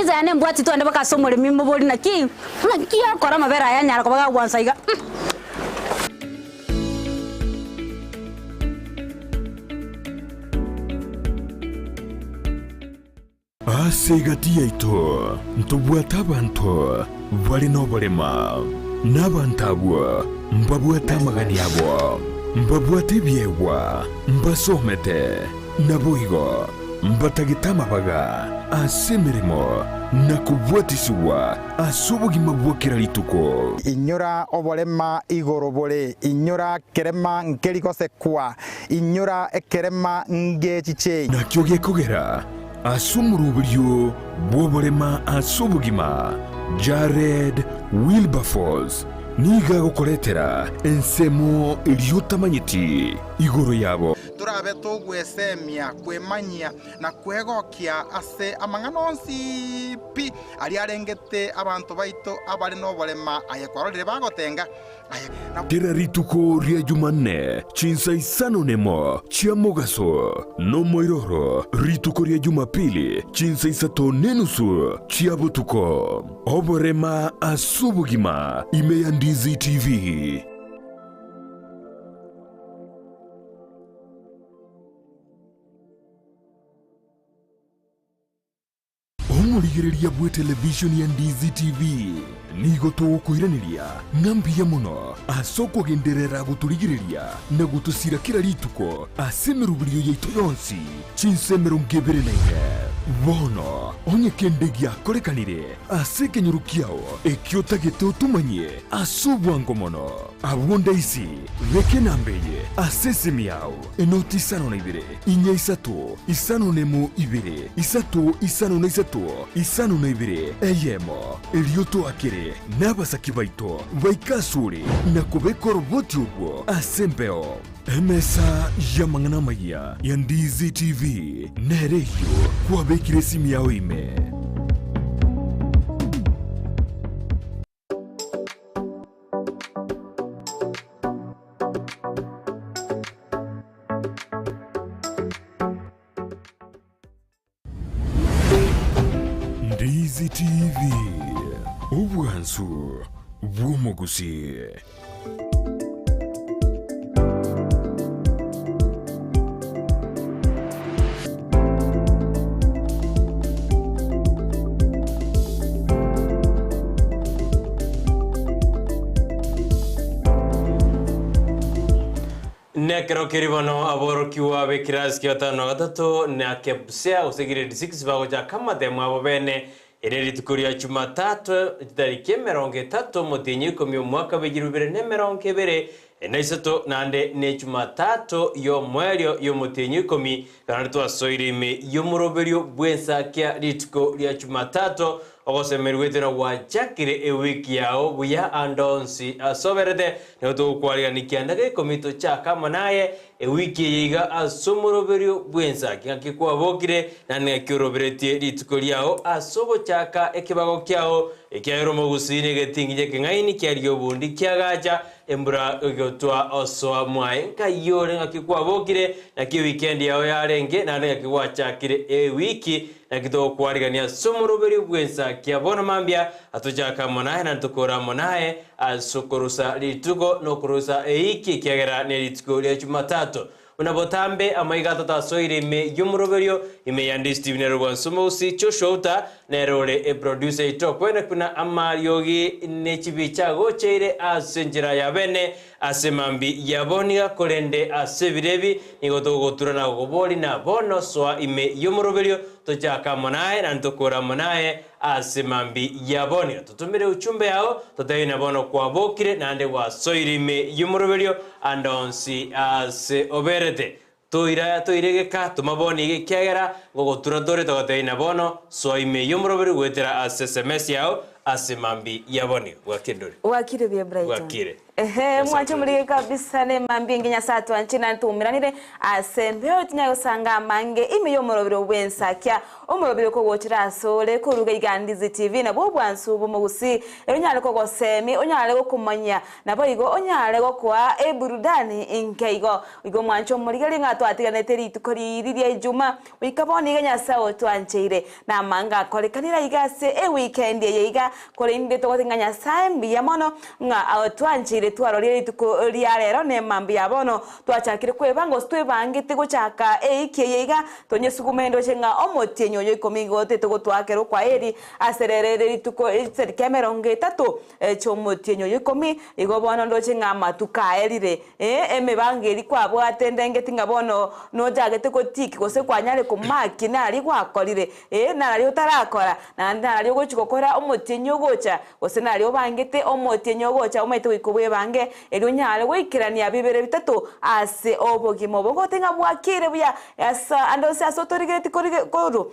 Niza ane mbwati tu ande baka somole mimbo boli na ki akora mabera ya nyara ko baka gwansaiga. Asegatia ito ntubwata abantu bali nobolema nabantabwa mbabwata magani yabo mbabwate byewa mbasomete nabuigo mbatagitama baga asemeremo nakubwatisuwa asubugima bwokera lituko inyora obolema igorobole inyora kerema nkeliko sekwa inyora ekerema ngechiche nakyo gekogera asumuruburyo bwobolema asubugima Jared Wilberforce niga gukoretera ensemo iliyotamanyiti igoro yabo turabe tugwesemia kwemanyia na kwegokia ase amanganonsi pi ali arengete abantu baito abali nobolema ayekwarorire bagotenga tera rituko ria Jumanne chinsa isano nemo chia mogaso no moiroro rituko ria Jumapili chinsa isato nenusu chia butuko oborema asubugima imeya Ndizi TV. Omurigereria bwe television ya Ndizi TV nigo tukuiraniria ngambia muno asoko genderera guturigireria na gutusira kira rituko asemeruburio yeito yonsi chinsemero ngebere nenge bono onye kendegia korekanire asekenyurukiao ekiotagete utumanye asubwango mono abonda isi veke nambeye asesemiao enoti isano na ibere inya isato isano nemo ibere isato isano na isato isano na ibere eyemo elioto akere n'abasaki baito baikasure nakubekora boti ubwo asembeo emesa yamangana maya ya Ndizi TV nereyo kwabekire simu yawe ime Ndizi TV Ubwansu bw'umugusi nekero kiribono aborokiwa bekiras kiotano gatatu na kepsea usegire 6 bagoja kama demo abo bene Ereri tukuria Jumatatu tariki 30 mutinyi komi mwaka bigirubire ne 20 enaisato nande ne Jumatatu yo mwerio yo mutinyi komi kana twasoirime yo muroberio bwensakia rituko ria Jumatatu ogosemerwetera wajakire ewiki yao buya andonsi asoberete neto kwalia nikiandage komito chaka manaye ewiki yiga asumuroberio bwensakia kikwa bokire nane kiroberetie rituko riao asobo chaka ekibago kyao ekyero Gusii negetingije kengaini kyariyo bundi kyagaja embura gotwa oso mwae kayore ngakikwa bokire na ki weekend yao yarenge nane kiwachakire ewiki na kido kwarigania sumuruberi bwensa kiabona mambia atujaka monaye na tukora monaye asukurusa rituko no kurusa eiki kiagera ne rituko ria Jumatatu unabotambe amaigato tasoire me yumuroberio ime ya Ndizi TV nero bwansumosi choshota nerole e producer ito kwene kuna amariogi nechibicha gocheire asenjira ya bene asemambi yaboniga kolende asebirebi nigoto gotura na goboli na bono soa ime yumuroberio tojaka monaye na ntokora monaye asemambi yaboniga tutumire uchumbe yao totayina bono kwa bokire nande wa soirime yumuroberio andonsi ase oberete toiregeka tumaboni gikiagera gogotura dore togoteina bono soime yumuroberi gwetera SMS yao asimambi yaboni wakidori wakire bya Brighton wakire mwacho muri kabisa ne mambi nginya satu anchina ntumiranire asembe tinyayo sanga mange imiyo morobiro Ensakia omorobiro ko gochira asole ko ruga igandizi TV na bo bwansubu mu Gusii onyale ko gosemi onyale ko kumanya na bo igo onyale ko kwa eburudani inkeigo igo mwancho muri gari ngato atiganete ritukori riri Juma wikaboni ganya sawo twancheire na manga kolekanira igase weekend yiga kole inde to nganya sambi yamono nga twancheire twarorire ituko ria rero ne mambi yabono twachakire kwebango twebangite guchaka yiga tonye sugumendo chenga omotenyo yo ikomingo teto twakero kwa eri asererere ituko serikemeronge tato chomotenyo yo ikomi igobono ndo chenga matuka erire emebangeri kwa bwatendenge tingabono no jagete ko tiki gose kwanyare ko maki nari gwakorire nari utarakora na nari gochikokora omotenyo gocha gose nari obangite omotenyo gocha omete wikobwe bange erunyale goikirania bibere bitatu ase obogimo bogo tenga bwakire buya asa ando se asotorigere koru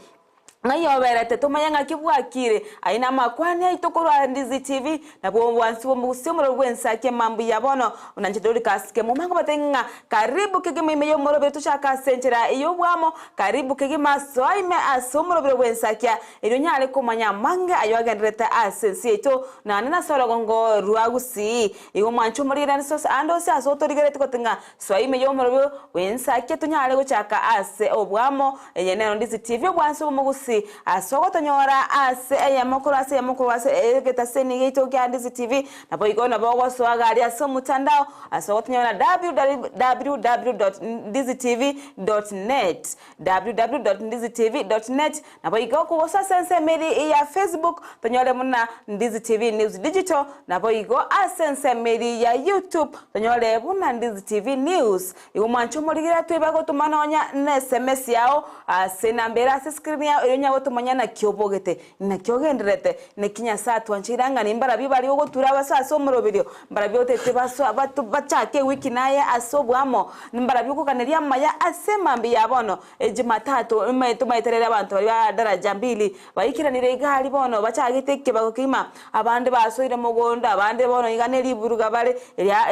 ngayoberete tumanya kibwakire aina makwani aitokorwa Ndizi TV na bwansu mu Gusii Ensakia mambi yabono unanje Dorcas Kemuma ngo batenga karibu kigime imeyo morobe tushaka senchera iyo bwamo karibu kigima soime asomoro Ensakia irunyale kumanya mange ayogendreta asensieto na nana sorogongo ruwa Gusii iyo mwanchu muri ranso ando se asotorigere tikotenga soime yo morobe Ensakia tunyale guchaka ase obwamo yeneno Ndizi TV bwansu mu Gusii asogotonyora ase yamukuru ase geta seni gito kya Ndizi TV na boigo na bogo swagari aso mutandao asogotonyora www.ndizitv.net na boigo ko sense meri ya Facebook tonyore muna Ndizi TV News Digital na boigo asense meri ya YouTube tonyore muna Ndizi TV News iwo mwancho murigira twebago tumanonya na SMS yao ase nambera ase screen ya nyawo tumanyana kyobogete na kyogenderete ne kinya satu anchiranga nimbara bibali ogo turaba saso murobiryo mbara byote tebaso abatu bachake wiki naye asobwamo nimbara byuko kaneria maya asemambi yabono Jumatatu tumaiterera abantu bari daraja mbili bayikiranire igari bono bachagiteke bagokima abande basoire mugonda abande bono igane liburuga bare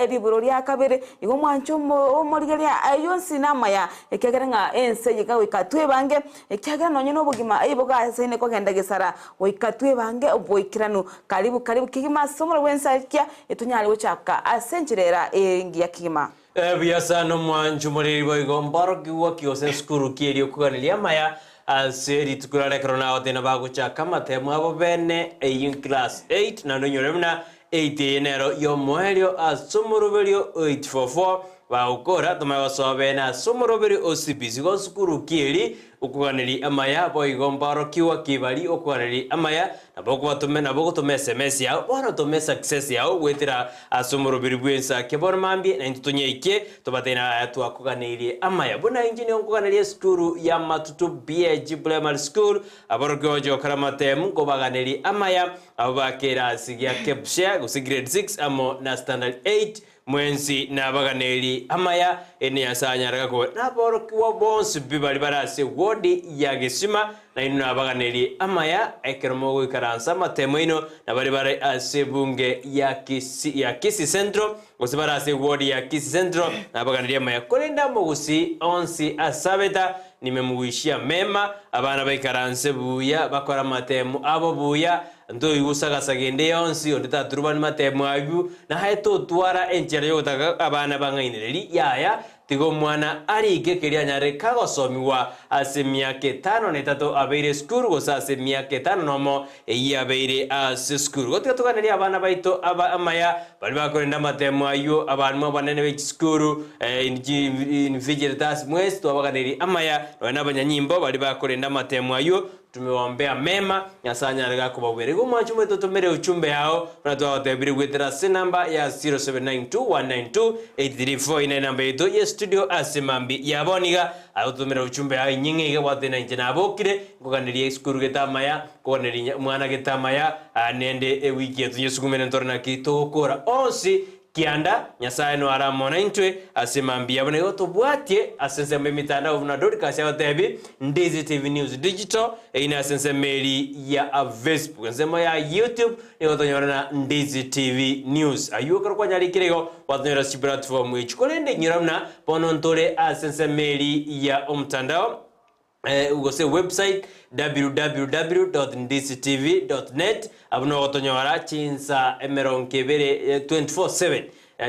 eriburo lya kabere igo mwancho omorigeria ayonsi namaya ekegeranga ense yigawe katwe bange ekyaga nonye nobugima iboga sene ko genda gesara oikatwe bange oboikiranu karibu kigima somoro Ensakia etunyali wochaka asenchirera ngiya kigima biasa no mwanju muri boigo mbaroki wakiose skuru kirio kuganilia maya aseri tukurare corona otena baguchaka matemu abo bene in class 8 na ndonyoremna 8 enero yo moelio asomoroberio 844 baukora tumayosobena asomoroberio OCPC go skuru kiri ukuganiri amaya boigo mbaroki wakibali ukuganiri amaya naboko tume SMS yao bora tume success yao wetira asomoroberio Ensakia bora mambi na ntutonyeike tubatena tuakuganiri amaya bona injini ukuganiri skuru ya Matutu BG Primary School aboroki ojo karamatemu go baganiri amaya abakera sigia kepsha go grade 6 amo na standard 8 mwenzi na baganeri amaya ene yasanyaraga ko naboroki wa bonse bibali barase wodi ya Gisima na ino nabaganeri amaya ekeromo gwikaransa matemo ino nabari bare asebunge ya Kisii Central gosibarase wodi ya Kisii Central nabaganeri amaya kolenda mu Gusii onsi asabeta nimemuwishia mema abana baikaranse buya bakora matemo abo buya ndo yusaga sagende yonsi ondita turubani matemo abu na haito twara enjere yotaka abana bangainireri yaya tigo mwana arige keria nyare kagosomiwa ase miaka 5 netato abeire skuru gosa ase miaka 5 nomo abeire ase skuru gotika tukaneria abana baito aba amaya bali bakorenda matemo ayo abantu banene be skuru in vigilitas mwezi twabaganeri amaya na abanyanyimbo bali bakorenda matemo ayo tumewaombea mema nyasanya rega kubabwere gumwanchu mweto tumere uchumbe yao na twatebiri gwetera namba ya 0792192834 ina namba yetu ya studio asemambi yaboniga atumere uchumbe yao nyingege watena njena abokire ngoganirie skuru getamaya koganeri mwana getamaya nende wiki yetu yesugumene ntorna kitokora onsi kianda nyasaye no aramona intwe asimambia bone gotubwatie asenseme mitandao na Dorcas ya tebi Ndizi TV News Digital ina sensemeri ya Facebook nsema ya YouTube ni gotonyora na Ndizi TV News ayuka kwa nyari kirego watonyora si platform ichikolende nyiramna ponontore asensemeri ya mtandao ugose website www.ndizitv.net abuno gotonyora chinsa emeronkebere 24/7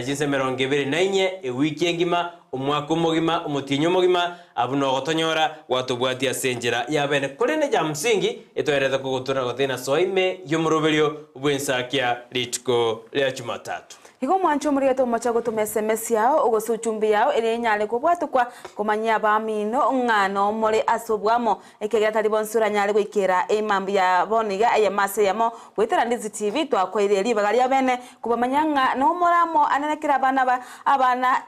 chinsa emeronkebere nainye wiki ngima umwaka umugima umutinyo mugima abuno gotonyora watubwatia senjera yabene kolene ja msingi etoereza kugutura gothina soime yomuroberio bwensakia ritko lya Jumatatu. Iko mwancho muri gato macha gutuma SMS yao ugosu chumbi yao iri nyale kubwatukwa kumanya bamino ngano muri asobwamo ekegata libonsura nyale gwikira emambi ya boniga aya mase yamo gwitera Ndizi TV twakoire libagali abene kubamanyanga no moramo ananekira abana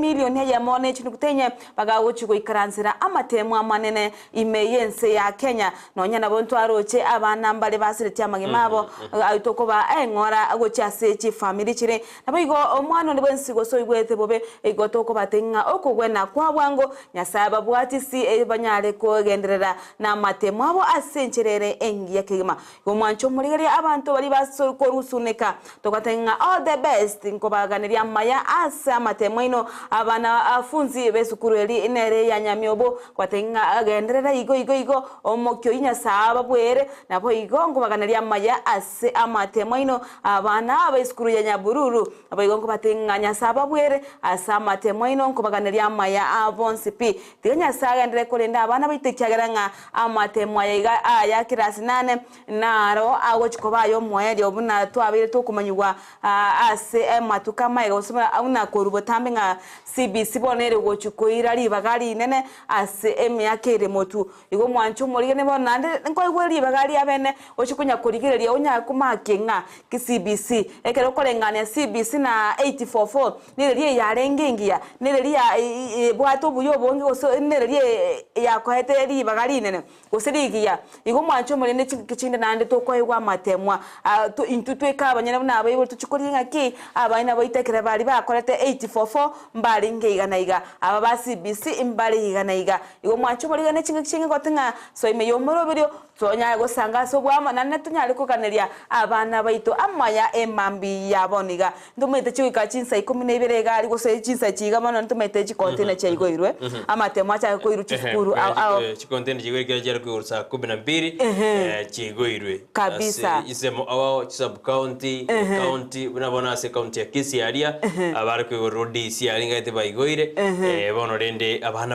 million ya mone chinu kutenye bagaguchi gwikaranzira amatemu amanene imeyense ya Kenya nonya nabontu aroche abana mbale basiriti amagimabo ayitokoba engora agochase chi family chire nabigo omwana ndibwensigo so igwete bobe igotoko batenga okugwena kwa bwango nyasaba bwatisi banyale ko genderera na matemo abo asencherere engi yakigima omwancho muligeri abantu bali basoko rusuneka tokatenga all the best nkobaganiria maya asa matemo ino abana afunzi besukuru eri inere ya nyamyobo kwatenga agenderera igo omokyo inyasaba bwere nabo igo nkobaganiria maya ase amatemo ino abana besukuru ya nyabururu abayigongo batenganya saba bwere asama temo ino nkobaganiria amaya abonsipi tiganya saga ndire kolenda abana bitekyagiranga amatemo ya kirasi 8 naro ago chikobayo moyeri obuna twabire tukumanywa ase matuka mayiga usuma una korubo tambinga CBC bonere gochikoira libagali nene ase emyakere motu igo mwancho morigene bonande nko igweri bagali abene ochikunya kurigireria onya kumakenga ki CBC ekero kolengania CBC na 844 nirerie yarengengia nirerie bwato buyo bonge goso nirerie yakohete libagali nene gosirigia igo mwancho morine kichinde nande tokoywa matemwa intutweka abanyana nabayibo tuchikoringa ki abaina boitekera bali bakorete 844 mbali ngeiganaiga aba ba CBC imbali iganaiga igo mwancho morigane chinga gotenga so imeyomoroberio tonya gosanga so bwama nanne tunyali kukaneria abana baito amaya emambi yaboniga ntumete chika chinsa 12 gali gose chinsa chiga mano ntumete chikontene chaigoirwe amatemo acha koiru chifuru au chikontene chigoirwe kira kurusa 12 chigoirwe kabisa isemo awa sub county county unabona se county ya Kisii area abari ko rodi si alinga ite bayigoire bono rende abana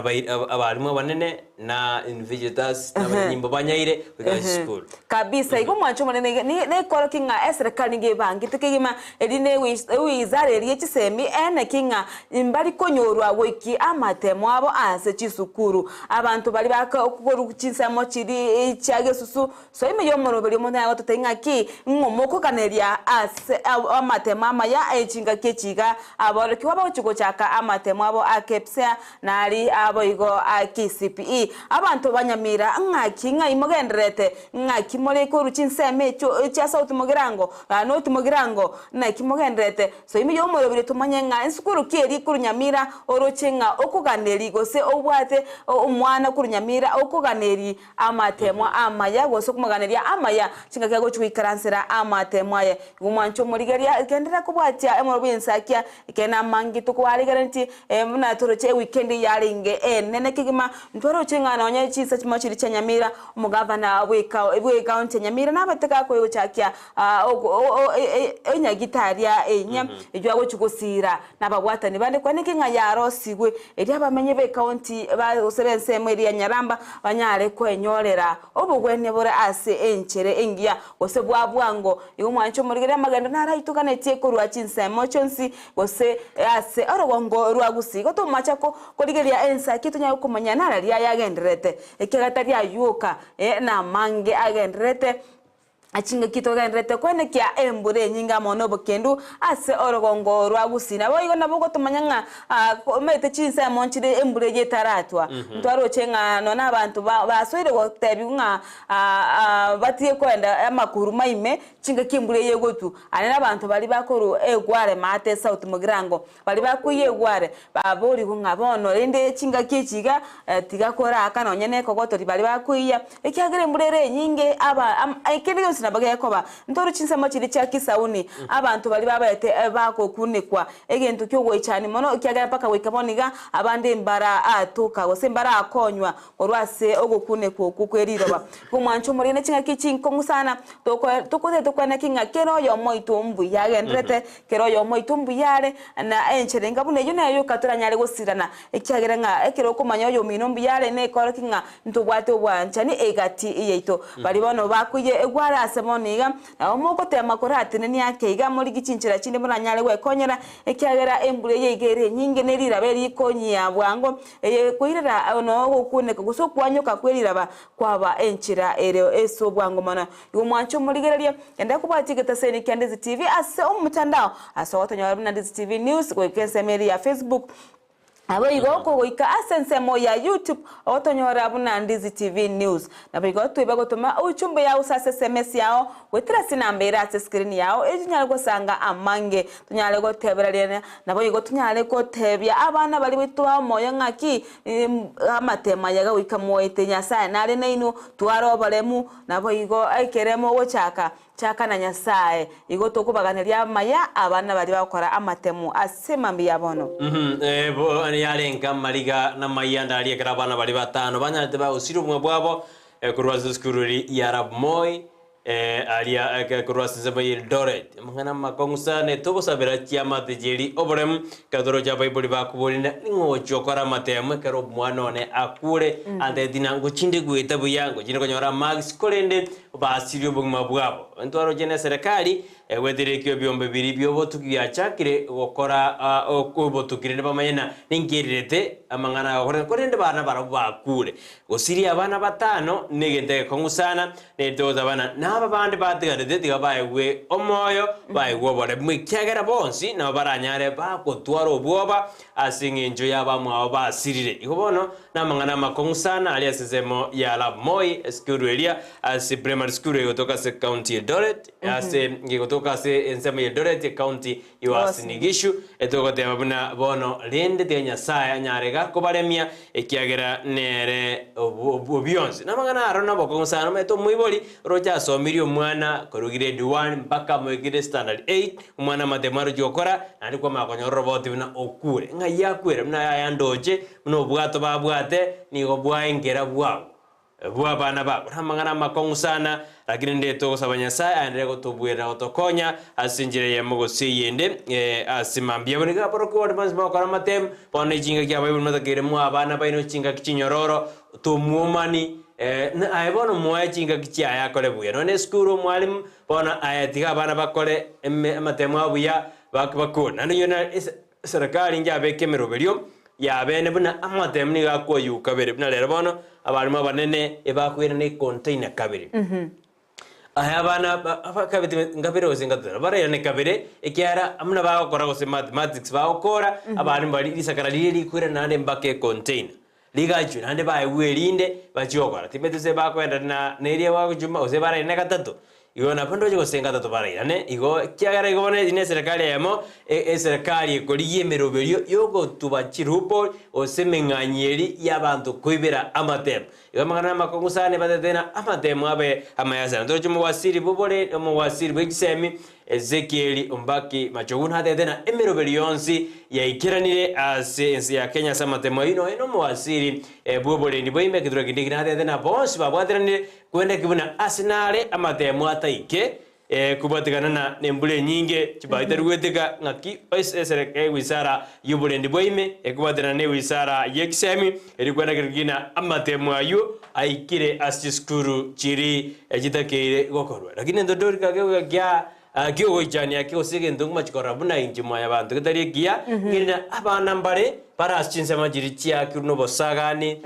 abarimwe banene na invigilators na nyimbo banyaire school kabisa igo mwancho monene ne koro kinga serikali ngebangi tukigima edine wizare eri chisemi ene kinga imbali konyorwa wiki amatemo abo ase chisukuru abantu bali bakokuru kuchinsamo chiri cyage susu so imeyomoroberi mo nayo tutenga ki ngomoko kaneria ase amatemo amaya echinga kechiga aboroki wabo chiko chaka amatemo abo akepsia nari abo igo akCPE abantu banyamira ngakinga imogenderete ngakimole ko ruchinseme cyo cya sauti mugirango no tumugirango na kimogenderete so imiyomorobire tumanye nga insukuru keri kurunyamira orochenga okuganeri gose obwate umwana kurunyamira okuganeri amatemo amaya gose kumuganeria amaya chinga kyago chwikaransera amatemo ye gumwancho murigeria kendera kubwatia emorobe Ensakia ikena mangi tukwali garanti muna toroche weekend yaringe nene kigima ntwaro chenga naonye chisa chimachiri chanyamira umugavana we county nyamira nabateka ko yochakia enya gitaria enya ijwago chugusira nabagwatani bande kwanike nka yarosigwe eri abamenye be county ba usebense mweri ya Nyaramba banyare ko enyorera obugwene bore ase enchere engia gose bwabwango igo mwancho murigere amagando narayitukanetie ko rwachinsemo chonsi gose ase orobongo rwagusi goto machako korigeria Ensakia tunya kumanya nararia yagenderete ekegataria yuka na mange agenderete achinga kitogendrete kwene kia embure nyinga mono bokendu ase orogongo rwa Gusii nabo igo nabo gotumanyanga mete chinse monchire embure ye taratwa ntwaro chenga nona abantu basoire gotebi nga batie kwenda amakuru maime chinga kimbure ye gotu ane abantu bali bakuru egware mate south mugirango bali bakuye egware babori nga bono rende chinga kichiga tigakora akana onyene kogoto bali bakuya ekiagere mburere nyinge aba ekende nabage koba ntoro chinsemo chiri cha kisauni abantu bali babayete bako kunikwa egento kyo cyane mono kyagara paka wikaboniga abande mbara atuka gose mbara akonywa orwase ogukunekwo kukweriroba kumwancho muri ne chinga kichinko musana tokoze kinga kero yo moitumbu yagendrete kero yo moitumbu yare na encherenga bune yo nayo katuranyare gusirana ekyagera nga ekero kumanya yo minombu yare ne koro kinga ntubwate obwanchani egati yeito bali bono bakuye egwara semoniga omoko tema korate ne yakeiga muri gichinchira chinde muranyare we konyera ekyagera embure yegere nyinge nerira beri konya bwango kuirira ono okuneka gusokwanyuka kwerira kwaba enchira ere eso bwango mana yumwancho murigereria enda kubatigeta seni Ndizi TV ase omutandao ase watonyora na Ndizi TV news kwekese meri ya Facebook abo igoko goika asensemo ya YouTube otonyora abuna Ndizi TV news nabo igoto ibagotoma uchumbe ya usase SMS yao wetira sinambera ate screen yao ejinyale go sanga amange tunyale go teberarene nabo igoto nyale ko tebya abana bali bitwa moyo ngaki amatema yaga wika moite nyasaye nale neino twaro balemu nabo igo aikeremo wo chaka na nyasaye igoto kubaganiria maya abana bali bakora amatemu asemambi yabono yarenga mariga na mayanda ali ekara bana bali batano banyate ba usiru mwe bwabo kurwaza skururi yarab moy alia kurwaza zabai Eldoret mangana makongusane togo sabera chiama tejeri obrem kadoro jabai boli bakubolina ngocho kora matemu kero mwanone akure ande dinango chinde gueta buyango jine konyora max kolende basirio bugma bwabo ntwaro jene serikali wederekyo byombe biri byobo tukiyachakire gukora okubotukire nebamayena ningirirete amangana korende bana barabakure gusiri abana batano negende kongusana netoza bana naba bande batigade tigabayewe omoyo bayewo bole mwikyagera bonsi na baranyare bakotwara obwoba asinginjo yabamwa basirire igobono namangana makongusana ali asizemo ya la moy skuru elia as primary school yotoka se county Eldoret ase ngigotoka se ensema Eldoret county iwasinigishu etokote abuna bono lende de nyasaye nyarega kobaremia ekiagera nere obionzi namangana arona bokongusana meto muiboli roja somirio mwana korugire D1 mpaka mwegire standard 8 umwana matemaro jokora nandi kwa makonyo robot bina okure ngayakwere mna yandoje mno bwato babwate ni obwaengera bwabo bwana babo namangana makongusana lakini ndeto kusabanyasa aendelea kutubwira otokonya asinjire ya Gusii yende asimambia boniga poroko wadmanzi bakora matem pone jinga kya bible matakire mu abana baino jinga kichinyororo tumumani na aibono moya jinga kichya yakole buya none skuru mwalimu pona ayatiga abana bakole matemu abuya bakona nanyona serikali njabe kemeroberio ya bene buna amatemu ni gakoyu kabere buna lero bono abalimo banene ebakwira ne container kabere abana abakabite ngabere ozingatara bare ne kabere ekyara amuna bakora gose mathematics bakora abali bali lisakara lili kwira nande mbake container ligachu nande baywerinde bachiokora tibetuse bakwenda na neria wako juma ose bare ne gatatu igo napondo jo senga tato bare ne igo kyagara igo ne ine serikali yemo serikali ekoliye meroberio yogo tubachirupo osemenganyeri yabantu kwibera amatem igo magana makongusane badetena amatem abe amayasa ndojo mu wasiri bobole mu wasiri bwikisemi Ezekieli umbaki machoguna hadetena emeroberionsi ya ikiranire ase ya Kenya samatemo ino mu wasiri bobole ndi boime kidura kindigina hadetena bonsi babwateranire kwenda kibuna asinale amatemo ataike kubatikana na nembule nyinge chibaita rweteka ngaki serikali wizara yubule ndi boime kubatikana ne wizara yekisemi eri kwenda kirigina amatemo ayo aikire asiskuru chiri ejitakeire gokorwa lakini ndodori kage gya kyo goichania kyo sige ndungma chikora buna injimo ya bantu kitari gia ngirina abana mbare para chinse majiri chia kiruno bosagani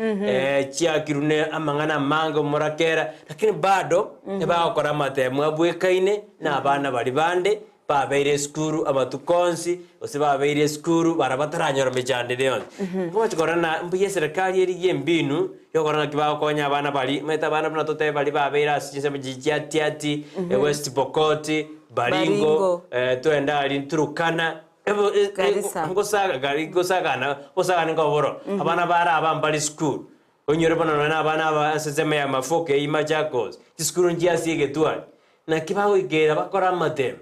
chia kirune amangana mango morakera lakini bado eba okora matemu abwekaine na abana bari bande babeire skuru abatukonsi ose babeire skuru barabataranyora mejande leon ngo chikorana mbuye serikali eri yembinu yokorana kibao konya abana bali meta abana buna tote bali babeira chinse majiji ati West Pokot Baringo tuenda ali Turukana ngosagana ngoboro abana bara abambali school onyore bana na abana ba sezeme ya mafoke imachakos school njia sige tuani na kibao igera bakora madem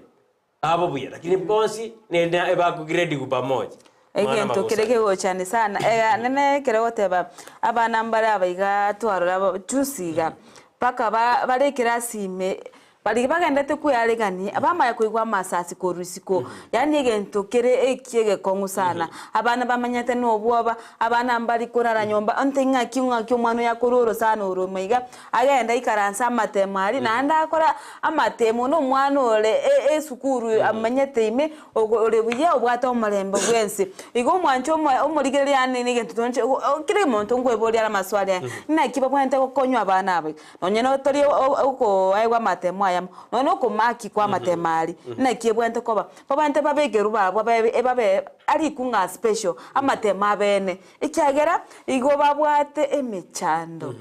abo buya lakini bonsi nenda eba ku grade ku pamoja egento kireke gochane sana nene keroteba abana mbara abiga twarora tusiga paka barekera sime bari bagendete kuyaregani abamaya kuigwa masasi korusiko yani egento kere ekiege kongu sana abana bamanyete no bwoba abana mbari kurara nyomba antenga kiunga kyomano yakororo sana urumaiga agenda ikaransa matemari na anda akora amatemo no mwana ole esukuru amanyete ime orebuye obwata omarembe bwensi igo mwancho omurigere yani negento tonche kire monto ngwebori ara maswali na kiba bwente kokonywa abana abe nonye no tori uko aigwa matemo no komaki kwa matemari na kiebwente koba babante babegeru babo ebabe ari kunga special amatema bene ikyagera igo babwate emechando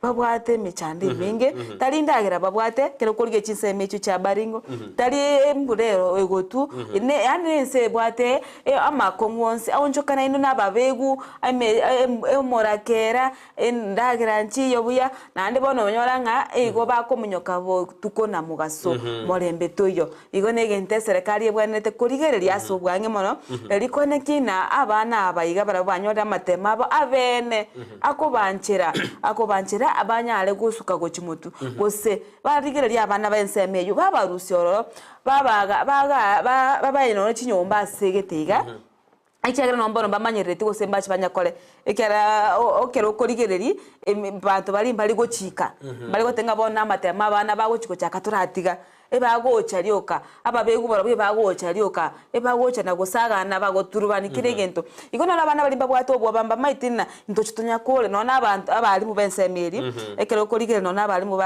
babwate emechando minge tali ndagera babwate kero kurige chinseme cyo cya Baringo tali mburero egotu ne yani nse bwate amakongonse awonjokana ino nababegu morakera ndagera nchi yobuya nande bono nyora nga igo bakomunyoka bo tukona mugaso morembe toyo igo negente serikali ebwanete kurigereria asobwange mono erikone kina abana abayiga barabanyora amatema abo abene akobanchira abanyale gusuka go chimutu gose barigereria abana bensemeyo babarusioro baba ino chinyomba asegetega ikiagera nombono bamanyerete gose mbachi banyakole ikera okero korigereri bantu bari gochika bari gotenga bona amatema abana bagochiko chakaturatiga ebagocha ryoka ababegu barabwe bagocha ryoka ebagocha na gusagana bagoturubani kiregento igona abana bari babwato obwo bamba maitina ntochitonya kole nona abantu abali mu bensemeri ekero korigere nona abali mu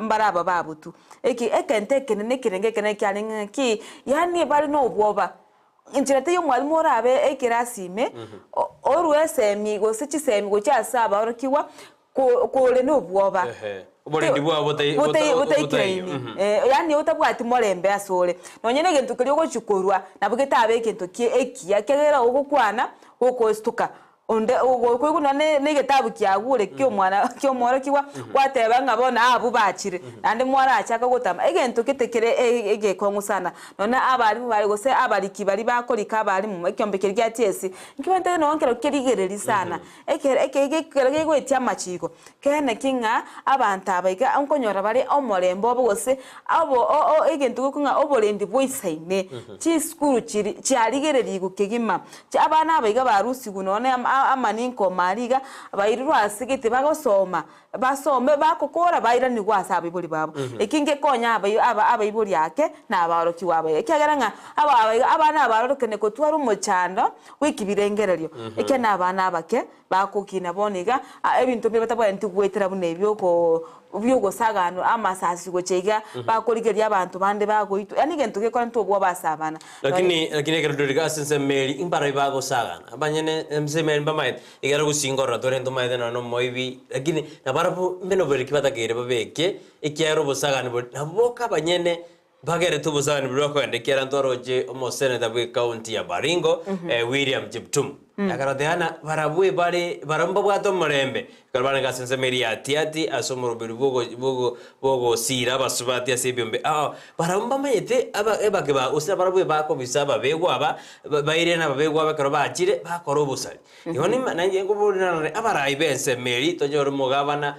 mbaraba babutu ekente kenene kirenge kenene ki yani bari no obwoba injirate yo mwalimu orabe ekirasime oruesemi gose chisemi go cyasaba orokiwa kole no bwoba oborindi bwa botayikiraini yani utabwati morembe asole nonyene gento kiri go chikorwa nabugeta abe gento ki ekiya kegera ogukwana okostuka onde ogo none negetabu kyagure kyomora kiwa kwateba ngabona abu bachire nande mwara achaka gutama egento kitekere egekongu sana none abari bari gose abari kibari bakorika abari mu ekyombekere gya TS nkibente no nkero kirigereri sana ekere gwetia machiko kene kinga abantu abayiga onkonyora bari omorembo bose abo egento kunga oborendi boisaine chi skuru cyarigereri gukegima abana abayiga barusi gunone amaninko mariga bayirwa asigite bagosoma basombe bakokora bayira ni gwasa abibuli babo ekinge konya abayibuli yake na abaroki wabaye kyagaranga abana abarokene ko twari umucando wikibirengereryo eke na abana abake bakokina boniga ebintu bibatabwa ntigwetera bunebyo ko byogo sagano amasasi go chega bakorigeria abantu bande bagoito yani gento ke kwanto bwo basabana lakini kerodoriga asense meri imbara bago sagana abanyene msemeri bamaite igara gusingora torento maite no moibi lakini nabarabu mbeno beri kibatagere babeke ikyaro bosagana naboka abanyene bagere tubusagana biroko ndekera ntoroje omoseneta bwe county ya Baringo William Jiptum akarodeana barabwe bari baramba bwato murembe karabana gasense meri ati asomoro bogo sira basubati asebiyombe baramba mayete ebage ba usira barabwe bako bisaba begwa bairena babegwa bakaro bakire bakoro busari yoni nanje ngubulina abarayi bense meri tojoro mugabana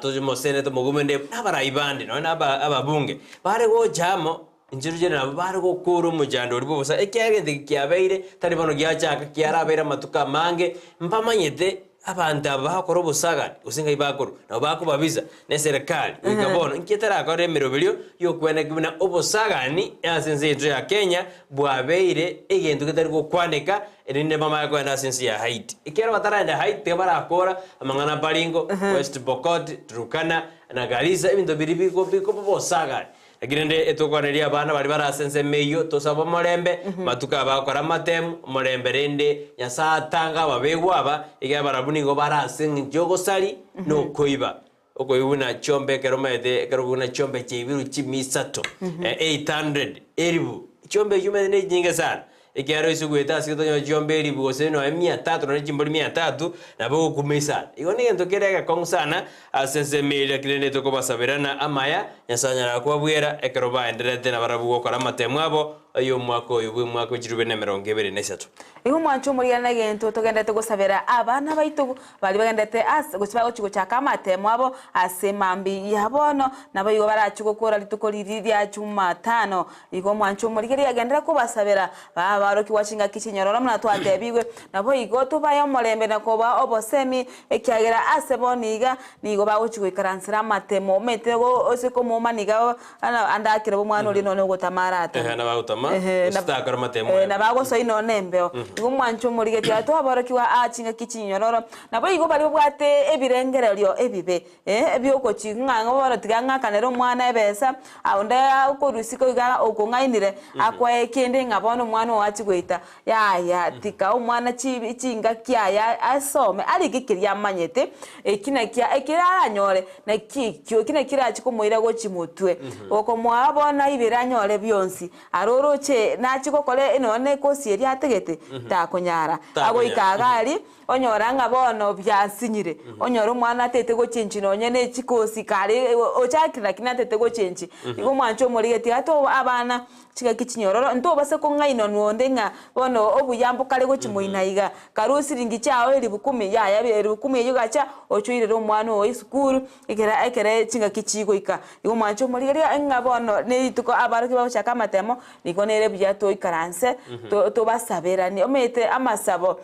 tojo moseneta mugumende abarayi bandi no ababunge bare go jamo injiruje na bari gukuru mujando uri bubusa ekyagende kyabeire tari bano gyachaka kyarabera matuka mange mpamanyete abanta bakora obusagani usinga ibakoro na bakubabiza ne serikali ikabono nkitara akore emirobelio yokwene kibina obusagani asense yetu ya Kenya bwabeire egento kitari gukwaneka erinde mama yako na sense ya Haiti ikero bataranda Haiti barakora amangana Baringo West Pokot Turkana na Garissa ebinto biribigo biko obusagani agirende etokwaneria abana bari barasense meyo tosaba morembe matuka bakora matemu morembe rende yasatanga babegwa aba iga barabuni go barasenga jogo sali no koiba okoyuna chombe keromete keroguna chombe chibiru chimisato 800 eribu chombe yume ne jinga sana ikiaro isugweta sikito chombe eribu oseno 300 na chimboli 300 na bogo kumisa igoni gento kerega konsana asense meyo kirende toko basabirana amaya yasanyara kwabwera ekeroba enderete na barabu gukora matemu abo ayo mwako uyu mwako jirube na 23 igo mwancho muri yana gento togendete gusabira abana baitu bali bagendete gusiba go chaka matemu abo asemambi yabono nabo igo barachugukora litukoliriria Jumatano igo mwancho muri geri agendera kubasabira baroki washinga Kisinyororo mna twatebiwe nabo igo tubayo morembe nakoba obosemi ekyagera aseboniga nigo baguchugikaransira matemu metego osiko mumaniga andakire bo mwana oli none gutamara ata na bagutama ustakara matemu na bago so ino nembeo igo mwancho muri geti ato aborokiwa achinga Kisinyororo nabo igo bali bwate ebirengerero ebibe ebyoko chinganga borotiganga kanero mwana ebesa aunda ukorusiko igara okungainire akwa ekende ngabono mwana wachigwita ya tika umwana chinga kyaya asome ali gikiria manyete ekina kya ekirara nyore na kikyo kina kirachi kumuira go chimutwe oko mwabona ibiranyore byonsi aroroche nachikokole inone kosieri ategete takonyara ago ikagari onyoranga bono byasinyire onyoro mwana atete go chinchino nyene chikosi kare ochakira kinatete go chinchi igo mwancho muri geti ato abana chiga Kisinyororo nto base ko ngaino nuondenga bono obuyambo kale go chimuinaiga karusiringi chao eri 10 ya eri 10 yugacha ochuire omwana o isukuru ekere chinga Kichigo ika igo mwancho muri geti ngabono ne tuko abaroki bachaka matemo niko nere byato ikaranse to basabera ni omete amasabo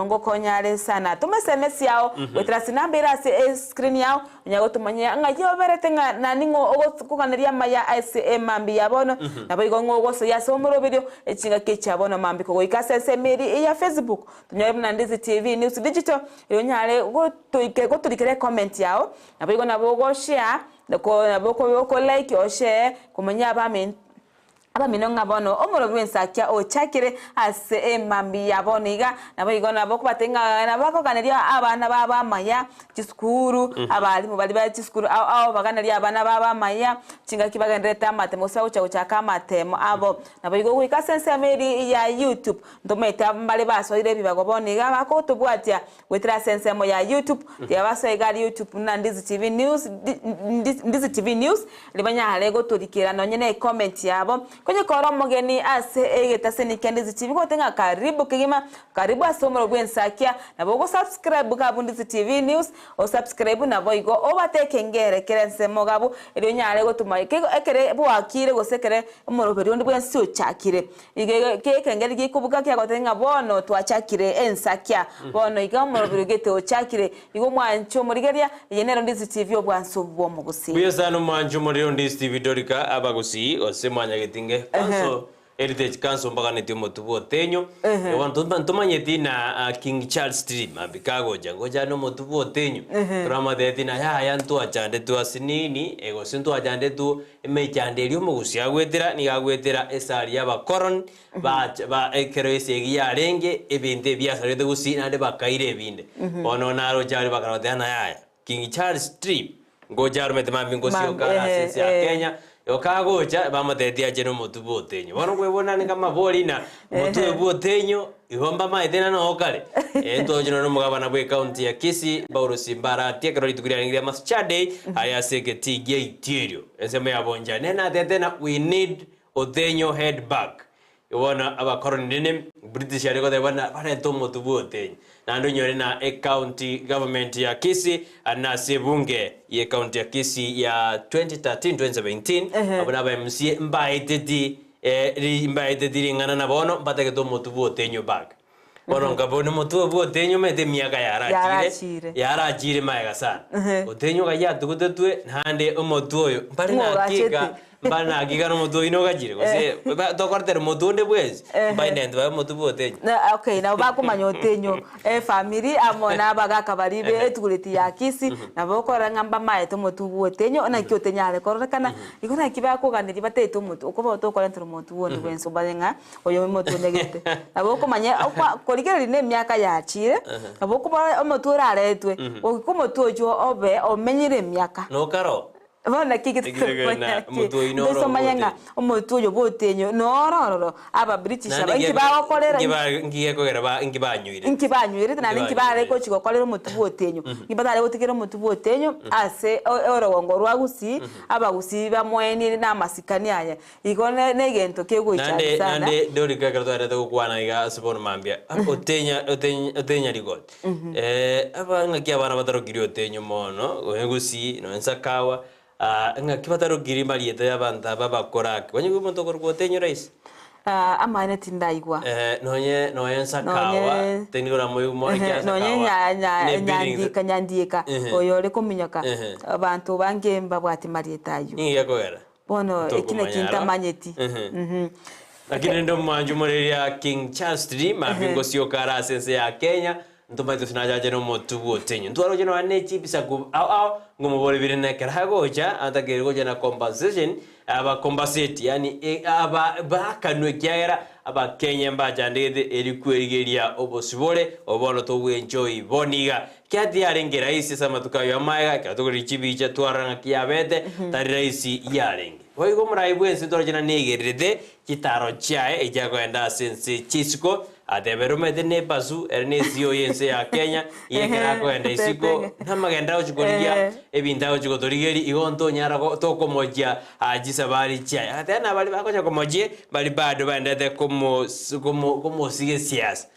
ngo konyare sana tumesemesi yao wetrasi nambira se screen yao nyago tumanya ngayo berete nga naningo ogokukaneria maya SM mambi yabono nabo igongo goso ya somoro video echinga kechabono mambi ko ikasese meri ya Facebook tunyoye na Ndizi TV News Digital yonyare go turikere comment yao nabo igo nabo go share nabo ko like o share kumanya abamino ngabono omoro Ensakia ochakire ase mambi yaboniga nabo igona boko batenga nabako kaneria abana baba maya chiskuru abali mu bali ba chiskuru aho baganeria abana baba maya chinga kibagendeta matemo sawo chaka matemo abo nabo igo kwikasense meri ya YouTube ndometa mbali baso ile bibagoboniga bako tubwatia wetra sense mo ya YouTube ya baso igali YouTube na Ndizi TV News Ndizi TV News libanya halego turikira nonyene comment yabo kwenye koro mogeni ase egeta Ndizi TV ko tenga karibu kigima karibu asomoro Ensakia na bogo subscribe ka Ndizi TV News o subscribe na boigo obateke ngere kerense mogabu ero nyale go tumaike ekere bwakire go sekere omoroberi ndi bwensi ochakire ige kengere gikubuka kya go tenga bono twachakire Ensakia bono iga omoroberi gete ochakire igo mwancho murigeria yenero Ndizi TV obwanso bwo mu Gusii buyesano mwancho muri Ndizi TV Dorcas abagusii osemanya getinge so heritage council mpaka netimo tubo tenyo abantu ntumanyeti na King Charles Street mabikago jangoja no motubo tenyo drama de na ya ntu achande tu asinini ego sintu achande tu emechandelio mu Gusii agwetera ni agwetera esari y'abakoron ba ekerese giya renge ebinde byasare de Gusii nande bakaire ebinde ono naro jari bakarotana ya King Charles Street ngoja rumete mambingo sio kana sisi ya Kenya yokagocha bamatetia jeno motubo tenyo bono kwebona ni kama bolina motubo tenyo ihomba maitena no okale ento jeno no mugabana bwe county ya Kisii Simbara tekero litukuria ngira maschade aya seketi geitirio eseme yabonja nena tetena we need otenyo head back yobona abakoroni nene British yareko de bana bana tomo tubo tenyo nando nyore na county government ya Kisii na sebunge ye county ya Kisii ya 2013-2017 abana ba MC mbaitedi ringana na bono batake tomo tubo tenyo back bono ngabone mutu obotenyo mete miaka yarachire maega sana otenyo gaya tugutetwe hande omotu oyo mbari na akiga no mutu ino gajire gose tokortere mutu nde bwezi mbai nende ba mutu botenyo okay na bakumanya otenyo family amona abagaka baribe etuguriti ya Kisii na bokora ngamba maeto mutu botenyo na kyotenyale korokana ikona kiba kuganiri batete mutu uko tokora ntro mutu woni wenso balenga oyo mutu negete na bokumanya korigeri ne myaka yachire na bokuba omutu raretwe okumotu ojo obe omenyire myaka no karo bona kigitse mutu manyanga omutu ojo botenyo no aba British abangi bakokorera ngiye kogera nkibanyuire na nkibare ko chigokorera omutu botenyo ngibadare gotigera omutu botenyo ase orogongo rwa Gusii aba Gusii bamweni na masikani aya igone negento kegoicha sana nande dori kagara twarete gukwana iga sibona mambia otenya rigod aba ngakia bana batarogiri otenyo mono Gusii no Ensakia nga kibataro giri mariete y'abantu babakoraka wanyu gumuntu korwotenyo rais amane tindaigwa no Ensakia tenigora moyo mo nyandika oyo le kuminyaka abantu bangemba bwati marietayo ngiye kogera bono ekine kintamanyeti lakini ndo manju moreria King Charles III mabingo sio kara sense ya Kenya ntomaito sinajaje no motu botenyo ntwaro jeno ane chipisa ku ngomobole birene karagoja atagergoja na compensation aba compensate yani aba bakanwe kyera aba Kenya mbajandede erikwerigeria obosibole obono to enjoy boniga kyati arengera isi sama tukayo amaiga katugori chibicha twaranga kyabete tari raisi yarenge oigo murai bwense ntwaro jena negerede kitaro chae ejagoenda sense chisiko adeberumete ne basu ernesio yense ya Kenya yekera ko enda isiko namagenda ochikoria ebinta ochikotorigeri igonto nyara tokomoja ajisabari chai atena bali bakoja komoje bali bado bandete como sige sias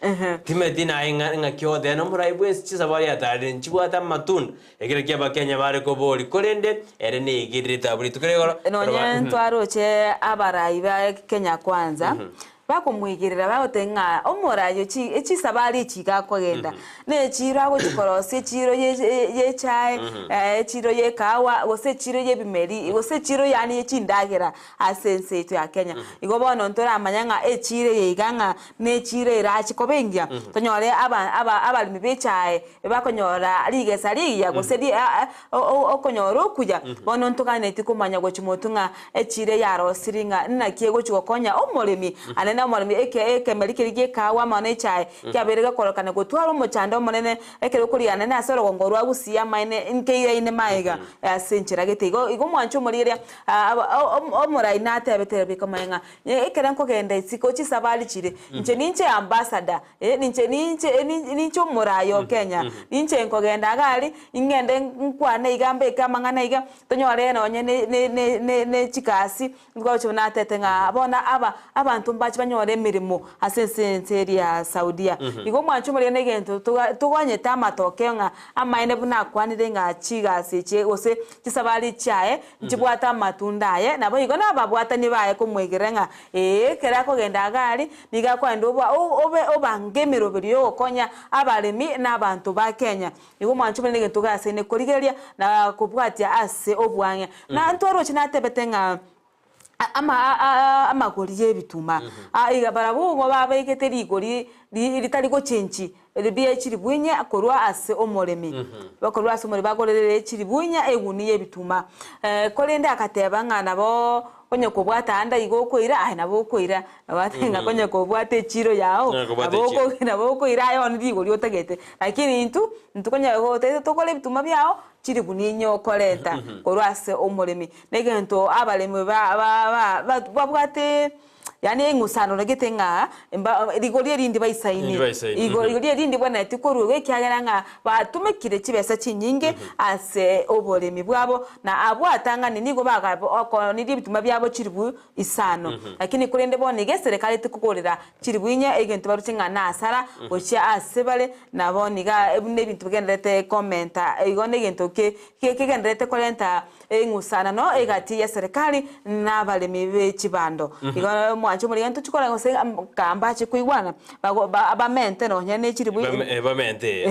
timetina inga kyode no muraibu chisabari atari nchibwata matunda ekere kyaba Kenya bare ko boli kolende erene igirita buli tukerego no ntwaroche abaraiba Kenya kwanza bakumwigirira bagotenga omorayo echisabari chiga kogenda ne chiro ago chikorose chiro ye chai chiro ye kawa gose chiro ye bimeri gose chiro yani echindagera asense to ya Kenya igo bono ntora amanyanga echire ye iganga ne chire rachi kobengia tonyore abalimi bechai bakonyora rigesa riya gose di okonyora okuja bono ntokane tikumanya go chimotunga echire yaro siringa na kiego chikokonya omolemi na mwalimu eke merikirigie kawa mane chai kyaberega korokana gutwara umuchando munene eke kuriana na soro gongorwa Gusii amaine nkeire ine maiga asenchira gitego igo mwancho muriria omurai na tebetebe bikomenga eke ranko genda isiko chisabali chire nche ninche ambassador ninche murayo Kenya ninche nkogenda gali ingende nkwane igambe kamangana iga tonyore no ne chikasi ngo chona tetenga abona abantu mbachi nyore mirimo asense ya Saudia igo mwancho muri negento tuganye tamatokeo nga amaine buna kwanire nga chiga seche ose kisabali chae njibwata matunda ye nabo igo nababwata nibaye kumwegerenga kera ko genda gali niga kwando obangemiro biriyo konya abalemi n'abantu ba Kenya igo mwancho muri negento gasene korigeria na kubwatia ase obwanya na ntwaro chinatebetenga amagori y'ebituma iga barabugo babeketeri igori litari go chenchi libiye chiribwinya akorwa ase omoremi bakorwa ase omoremi bagorere chiribwinya eguni y'ebituma kolende akateba ngana bo konye kubwata anda igo koira nabo koira abatenga konye kubwate chiro yao nabo koira yo ndigo lyotagete lakini ntukonye go tokole bituma byao chiri buninyo koleta korwase omoremi negento abalemi babwate yani ngusano nagetenga rigori rindi baisaini igori rindi bwana tikoruwe kyageranga batumekire kibesa kinyinge ase oboremi bwabo na abwatanga nigo baga ni bituma byabo kiribu isano lakini kurende bone geserekali tikukorera kiribwinya egento barucinga nasara ocha asebale naboniga ebune bintu bigendete commenta igone gento kegendete kolenta ngusana no egati ya serikali na balemi be kibando igone mwancho muri gantu chukora ngose kamba chikuigwana ba mente no nyane chiri bu ba mente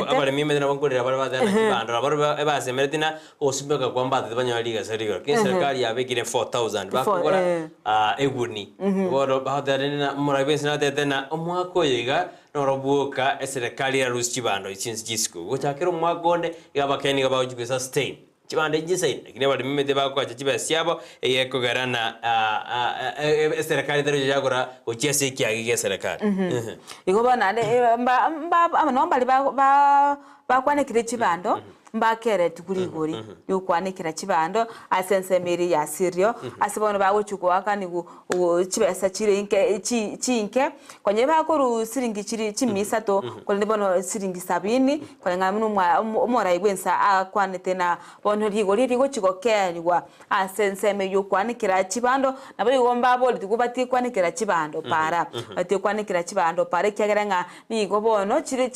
abare mime na bangorera abare badana kibando abare base meretina osimeka kwamba banyaliga serigo ke serikali yabekire 4000 bakora eguni boro bahadarena murabensi na tetena omwako yiga norobuka serikali ya rusi chibando ichinsi chisku gochakero mwagonde yabakeni gabawujuke sustain chibande jisaini kine bari mimete bakwa chibasiabo yekogarana serikali dero jagora ochese kiagige serikali iko bana mba no mbali ba kwanekire chibando mbakere tukuligori yokwanikira chibando asensemeri ya sirio asibona bawo chukwaka ni chibesa chire inke chinke kwanye bakuru siringi chiri chimisa to kwende bono siringi 70 kwanga muno umora igwensa akwanete na bono ligo chikokenywa asenseme yokwanikira chibando nabo igomba boli tukubati kwanikira chibando para ati kwanikira chibando para kyageranga ni gobono chire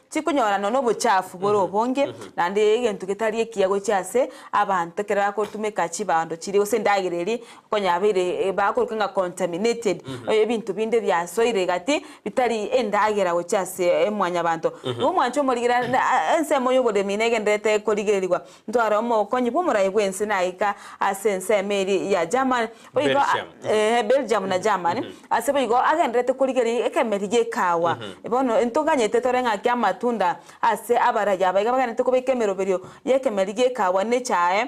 chikunyora no buchafu boro bonge nande gentu kitari kiyago cyase abantu kera ko tumeka chibando chiri ose ndagireri konyabire bakorukanga contaminated ebintu binde byasoire gati bitari endagera go cyase emwanya abantu umwancho murigira ensemo yobode minege ndete korigererwa ntwara mo konyi bumura igwense naika asense meri ya German oyigo Belgium na German asebo yigo agendrete korigeri ekemerige kawa ebono entonganye tetorenga kyama tunda ase abaraja bagabagane to kubekemero berio yekemerige kawa ne chae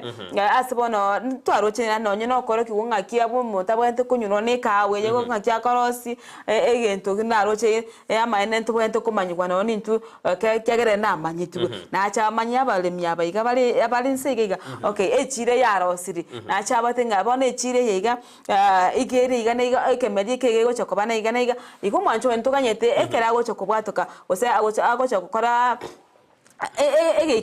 asebono twaro chena nonye no koro kiwunga kiabu mutabwente kunyuno ne kawe yego ngakya korosi egento ginaro che amaine nto bwente kumanywa no nintu kyagere na manyitu na cha manya balemya bayiga bali nsegega okay echire yarosiri na cha batenga bone echire yega igere iga ne ekemerige kego chokobana iga ne iko mwancho entoganyete ekerago chokobwatoka ose ago chokora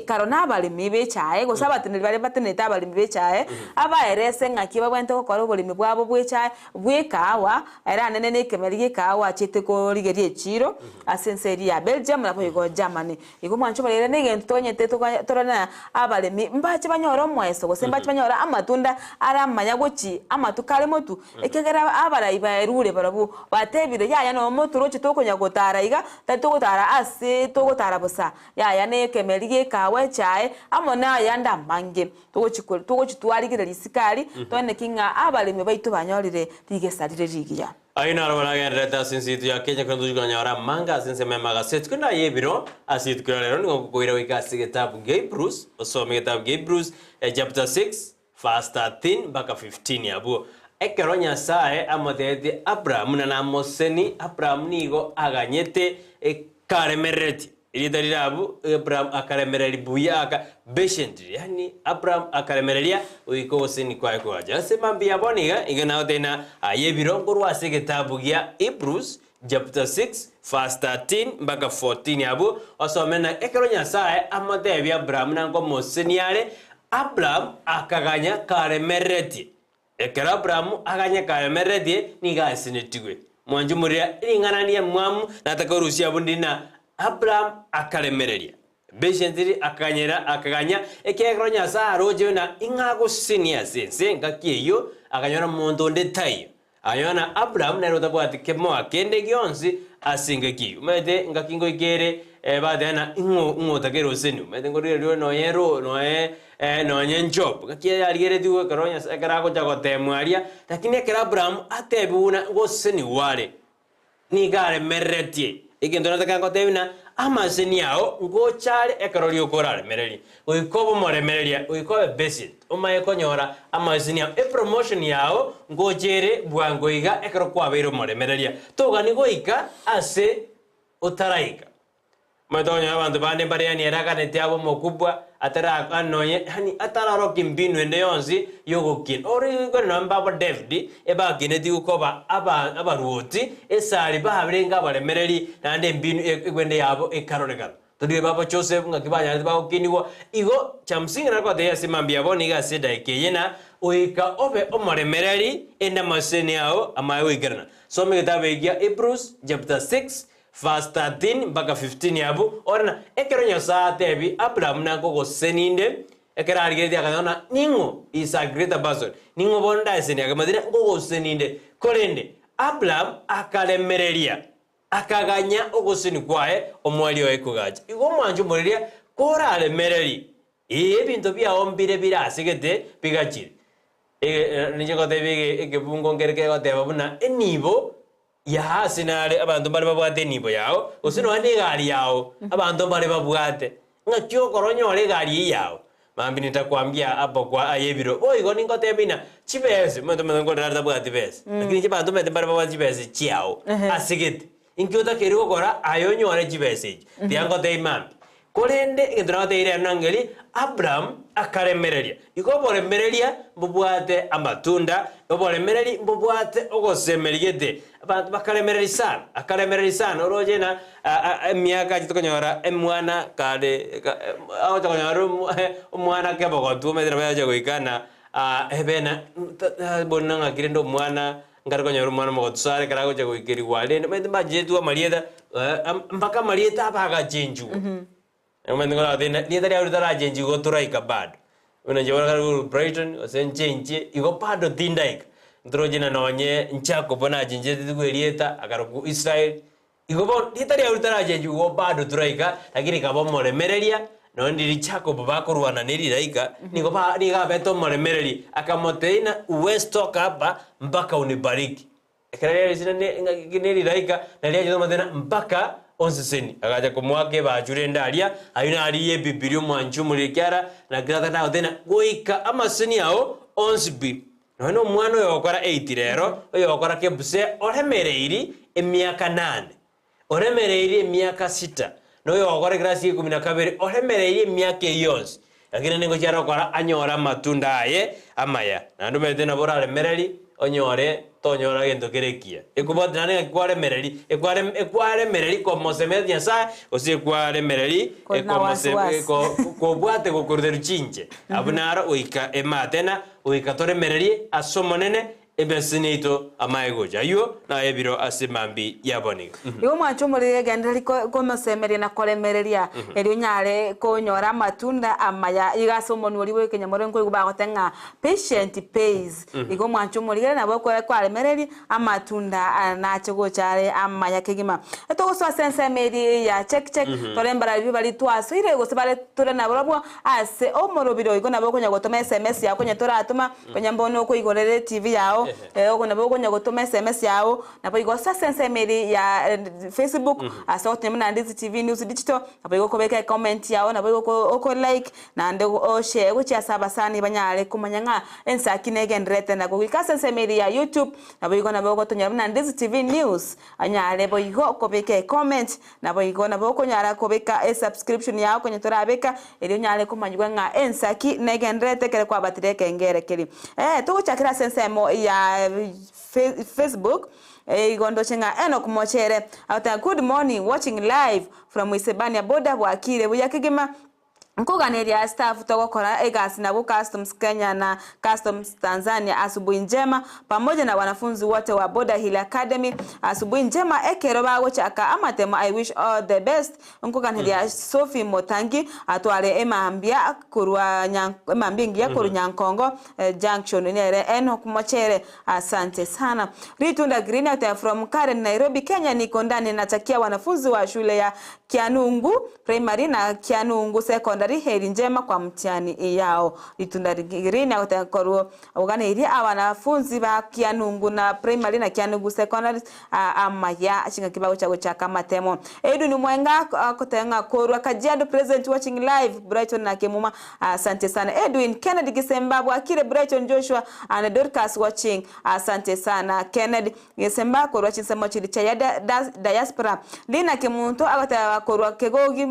karo n'abalimi b'ecyayi gusa abateneri bari bateneta abalimi b'ecyayi abaerese ngaki babwente gukora uburimi bwabo bw'ecyayi bw'ikawa era nene n'ikemeri y'ikawa cyiteko rigeri eciro asenseri ya Belgium na boyigo Germany iko mwancho barere n'egento tonyete torana abalimi mbache banyora omweso gusa mbache banyora amatunda aramanya goki amatukale motu ekegera abarayi baerure barabu batebire yaya no moturo cyitokonya gotara iga tatogotara ase togotara busa yaya ne kemerige kawe chae amona yanda mange tugo chitwarigire lisikari tone kinga abalimi baitu banyorire rigesarire rigiya aina arabana gereta sinsitu ya Kenya kandi tujuganya manga sinse memaga set kuna yebiro asit kuralero ngo kuira wikasi getabu Hebrews osome getabu Hebrews chapter 6 verse 13 mpaka 15 yabo ekeronya sae amodete Abraham na Moseni Abraham nigo aganyete karemereti iridarirabu Abraham akaremereri buyaka patiently yani Abraham akaremereria uiko oseni kwa kwaja semambi yaboniga igana tena ayebiro ngorwase getabu gya Hebrews chapter 6 verse 13 mpaka 14 yabo osomena ekeronya sae amadebi Abraham nango Moseni yale Abraham akaganya karemereti ekera Abraham aganya karemereti niga sinetigwe mwanjumuria iringanania mwamu nataka Rusia bundina Abraham akaremereria beshentiri akaganya ekegronya sa roje na ingago sinia sense ngakiyo akanyora mondo ndetayo ayona Abraham na rota bwati kemo akende gyonsi asingeki umede ngakingo igere badena ingo takero senu mede ngoriro no yero no nyenjob ngakiya yaligere diwe karonya sakarago jagotemwaria lakini ekera Abraham atebuna ngoseni wale ni gare meretie igendo nataka ngotebina amaseni yao ngochale ekaroli okorale mereli uikobo moremerelia uikobe basic umaye konyora amaseni yao promotion yao ngojere bwangoiga ekaro kwabero moremerelia togani goika ase utaraika madonya abantu bande bariani eraka netiabo mokubwa atara anoye hani atara roki mbinu ende yonzi yogokin ori gona mbabo David eba ginedi ukoba abaruoti esali bahabrenga balemereri nande mbinu egwende yabo ekaroregalo todi baba Joseph ngakibanya babo kiniwo igo chamsinga nakwa de yasimambia boni ga seda ekeyena oika obe omoremereri enda maseni yao amayo igerna so megetabe ya Hebrews chapter 6 verse 13 mpaka 15 yabu orana ekeronya saa tebi Abraham na gogo seninde ekera arigeti akana ningo is a greater person ningo bonda eseni akamadina ngogo seninde korende Abraham akalemereria akaganya ogosini kwae omwali oekugaja igo mwanju moreria kora alemereri ebintu bya ombire birasigete bigachire nije kotebige ekebungo ngereke goteba buna enibo ya hasinale abantu bali babwate enibo yao osino ande gari yao abantu bali babwate ngakyo koronyo ole gari yao mambi nitakwambia hapo kwa ayebiro oigo ningotebina chibese muntu ngorara bwate bese lakini chibantu mete bali babwate chibese chiao asigete inkyota kerigo kora ayonyo ole chibese diango de imam kolende ngidrate ire nangeli Abraham akaremereria ikoboremereria mbubwate amatunda oboremereri mbubwate ogosemerigete abantu bakaremereri sana orojena emyaka kitokonyora emwana kale aho tokonyora omwana kebogotu medira baje goikana ebena bonanga kirendo mwana ngarikonyora omwana mogotsare karago je goikeri wale mbajetu amalieta mpaka malieta abagachenju Ngomendingola dena nietari aurutara jenji go turaika bad. Unajua karo Brighton osenjenje igo pado tindaika. Ndrojena nonye nchako bona jenje tugwerieta akaro Israel. Igo bon nietari aurutara jenji go pado turaika lakini kabo moremereria no ndiri chako babakorwana neriraika niga beto moremereri akamoteina uwesto kaba mpaka unibariki. Ekerere sinane neriraika nalia jodo madena mpaka onseseni agaja kumwake bajure ndalia ayuna aliye bibirio mwanju mulikyara na grata na odena goika amaseni yao onsbi no mwana yokora 8 rero yokora kebuse oremereiri emiaka 8 oremereiri emiaka 6 no yokora grasi 12 oremereiri emiaka 11 lakini ningo cyara kora anyora matunda aye amaya na ndumete na bora remereri onyore tonyora gento kerekia ekubotana ne kware mereri ekware mereri como semedia sa osi kware mereri como se ko bwate ko korderu chinche abunara oika ematena oika tore mereri asomonene ebesinito amaegoja yo na ebiro asimambi yaboniga yo mwacho muri genderi ko mesemeria na kolemereria eri nyare ko nyora matunda amaya igasomoni wori we Kenya morengo igubagotenga patient pays igo mwacho muri na boko kwa lemereri amatunda na chego chare amaya kigima eto go so sense meri ya check torembara bibali twaso ire go sebale tore na borabo ase omorobiro igo na boko nyagotoma SMS yako nyetora atuma konyambono ko igorere TV yao okona boko nyagotoma SMS yao napo igo sense meri ya Facebook asoti mna Ndizi TV News Digital napo igo kobeka comment yao napo igo oko like na ndego o share go chia sabasani banyale kumanyanga Ensakia negendrete na go sense meri ya YouTube napo igo na boko tonya mna Ndizi TV News anyale bo igo kobeka comment napo igo na boko nyara kobeka subscription yao kwenye torabeka ili nyale kumanywa nga Ensakia negendrete kele kwa batire kengere keli tuguchakira sense mo ya Facebook igondo chenga Enoch Mochere ata good morning watching live from Isebania border wakire buyakigima nkuganeria staff togokora egasi na customs Kenya na customs Tanzania asubuhi njema pamoja na wanafunzi wote wa Border Hill Academy asubuhi njema ekero bago chaka amatemo I wish all the best nkuganeria Sophie Motangi atwale emambia kurwa emambingia kuru Nyankongo junction nere Enoch Mochere asante sana Ritunda Green out from Karen Nairobi Kenya niko ndani natakia wanafunzi wa shule ya Kianungu primary na Kianungu secondary heri njema kwa mtihani yao Ritunda Green out ogane ili wanafunzi ba Kianungu na primary na Kianungu secondary amaya chinga kibago chago chaka matemo edu ni mwenga kutenga korwa Kajiado present watching live Brighton na Kemuma asante sana Edwin Kennedy Gisemba akire Brighton Joshua and Dorcas watching asante sana Kennedy Gisemba korwa chinsemo chili cha diaspora Lina Kimuntu agata korwa kegogi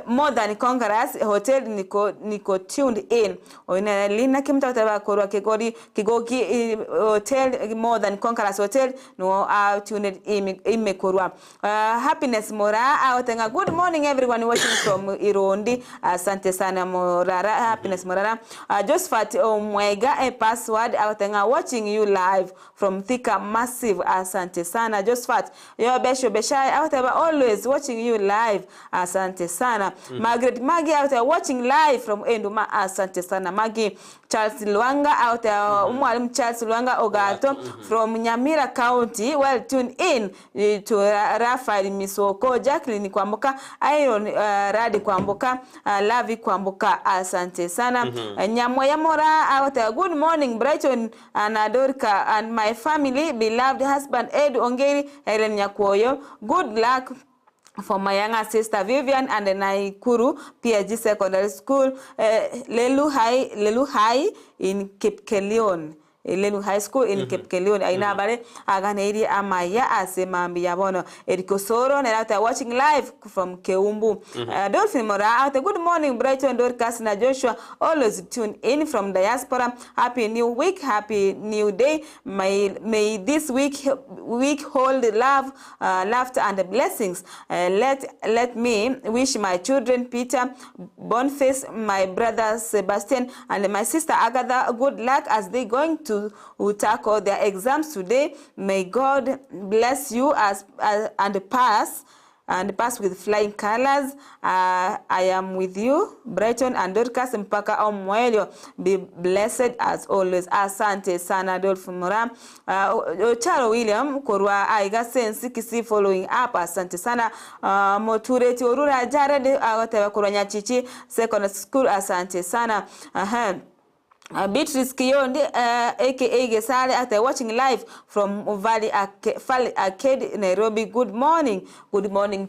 more than conquerors hotel niko tuned in oina Lina kimtata korwa kigogi hotel more than conquerors hotel no tuned in korwa happiness mora aotenga good morning everyone watching from Irondi asante sana morara happiness morara Josephat Omwega password aotenga watching you live from Thika massive asante sana Josephat yo besho beshai aoteba always watching you live asante sana sana. Margaret Magi out there watching live from Enduma, asante sana Magi. Charles Luanga out there, mwalimu Charles Luanga Ogato from Nyamira County, well tuned in to Rafael Misoko, Jacqueline Kwamboka, Iron Radi Kwamboka, Lavi Kwamboka, asante sana. Nyamwayamora out there, good morning Brighton and Dorcas and my family, beloved husband Ed Ongeri, Helen Nyakuoyo, good luck for my younger sister Vivian and Naikuru PG Secondary School, Lelu High in Kipkelion. Lelu High School in Kipkelion. Aina bale aganeri amaya asemambi yabono. Eriko Soro nerata watching live from Keumbu. Dolphin Mora out. Good morning Brighton, Dorcas na Joshua. Always tune in from diaspora. Happy new week, happy new day. May this week hold love, laughter and blessings. Let me wish my children Peter, Boniface, my brother Sebastian and my sister Agatha good luck as they going to tackle their exams today. May God bless you and pass with flying colors. I am with you, Brighton and Dorcas mpaka omwelio. Be blessed as always. Asante sana Dolphin Mora. Charo William Korwa Aiga Sensi Kisii following up. Asante sana. Motureti Orura Jared Agotewa Koranya Chichi Secondary School. Asante sana. Beatrice Kiyonde, aka Gesale, after watching live from Valley Arcade, Nairobi. Good morning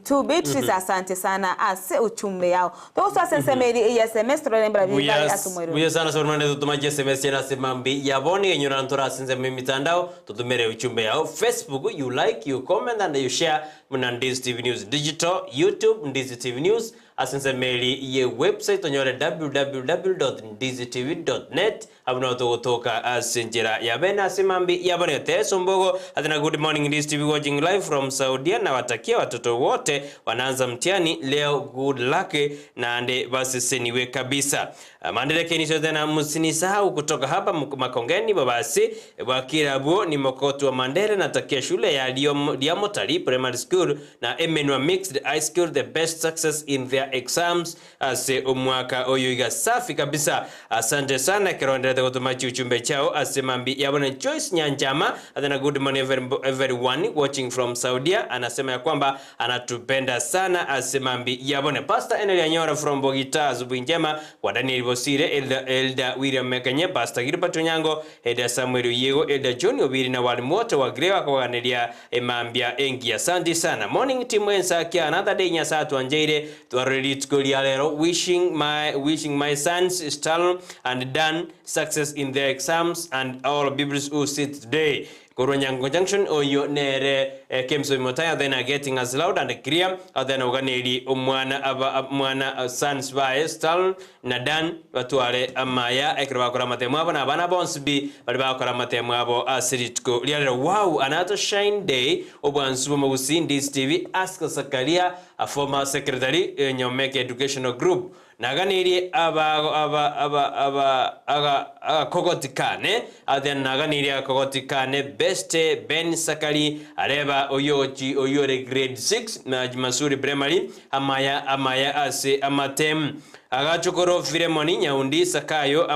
to Beatrice. Asante sana ase uchumbe yao. Toso asense meri SMS turembra vikali asumwero. Uya sana sormane tutumaje SMS yana semambi yaboni enyura ntora asense mitandao tutumere uchumbe yao. Facebook you like, you comment and you share muna Ndizi TV News Digital, YouTube Ndizi TV News. Asense meri ye website onyore www.ndizitv.net. Abuna toka asenjera yabena simambi yabone teso mbogo. Athina good morning Ndizi TV watching live from Saudi na watakia watoto wote wanaanza mtihani leo good luck na ande basi seniwe kabisa. Mandele kenisho tena msinisahau kutoka hapa Makongeni babasi wakirabu ni Mokotu wa Mandele natakia shule ya Diamotali Primary School na Emmanuel Mixed High School the best success in their exams ase umwaka oyoiga safi kabisa. Asante sana kirondelete kutumachi uchumbe chao asemambi yabona Joyce Nyanjama. Athana good morning everyone watching from Saudi. Anasema ya kwamba anatupenda sana asemambi yabona. Pastor Eneli Anyora from Bogita asubuhi njema kwa Daniel Bosire Elda William Mekenye Pastor Giripa Tunyango Elda Samuel Yego Elda John Obiri na walimu wote wa Grewa kwa wanelia emambia engi. Asante sana. Morning team Ensakia another day Nyasatu Anjeire to ready to go lialero wishing my sons Stalin and Dan success in their exams and all peoples who sit today. Koronyango Junction oyo nere Kemso Motaya then are getting as loud and clear then oganeli mwana sons by Stalin na Dan watuare amaya ekra bakora matemwabo na bana bonsbi bali bakora matemwabo asiritko lialero. Wow, another shine day obwansubo mu Gusii Ndizi TV ask Sakaria a former secretary in Nyomeke Educational Group naganiri aba kogotikane then naganiri kogotikane beste Ben Sakali areba oyore grade 6 na Masuri Primary amaya ase amatem agachokoro Filemoni Nyaundi Sakayo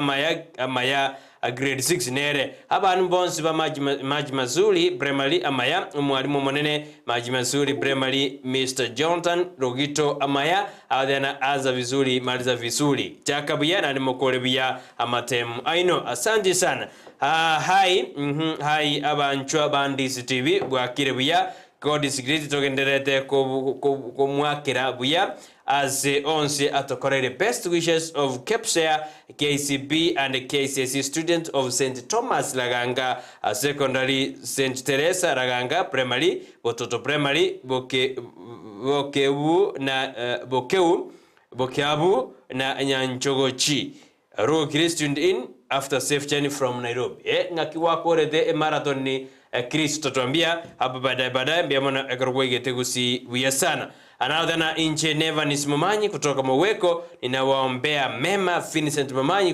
amaya grade 6 nere abantu bonse ba Mazuri Primary amaya umwalimu monene Mazuri Primary Mr. Jonathan Rogito amaya adana aza vizuri maliza vizuri chakabuya na Makori amatem aino. Asante sana. Hai abanchwa Ndizi TV bwakire buya God is great togenderete ko mwakira buya as onse atokorere best wishes of Kepsea KCB and KCSE student of St. Thomas Laganga secondary St. Teresa Laganga primary Bototo primary Bokeabu na Nyanchogochi Ro Christian in after safe journey from Nairobi. Ngakiwa korede marathon ni Kristo tuambia hapa baadaye mbiamona ekorogwege Gusii wiya sana. Another na inche Nevanis Mamanyi kutoka Moweko ninawaombea mema Vincent Mamanyi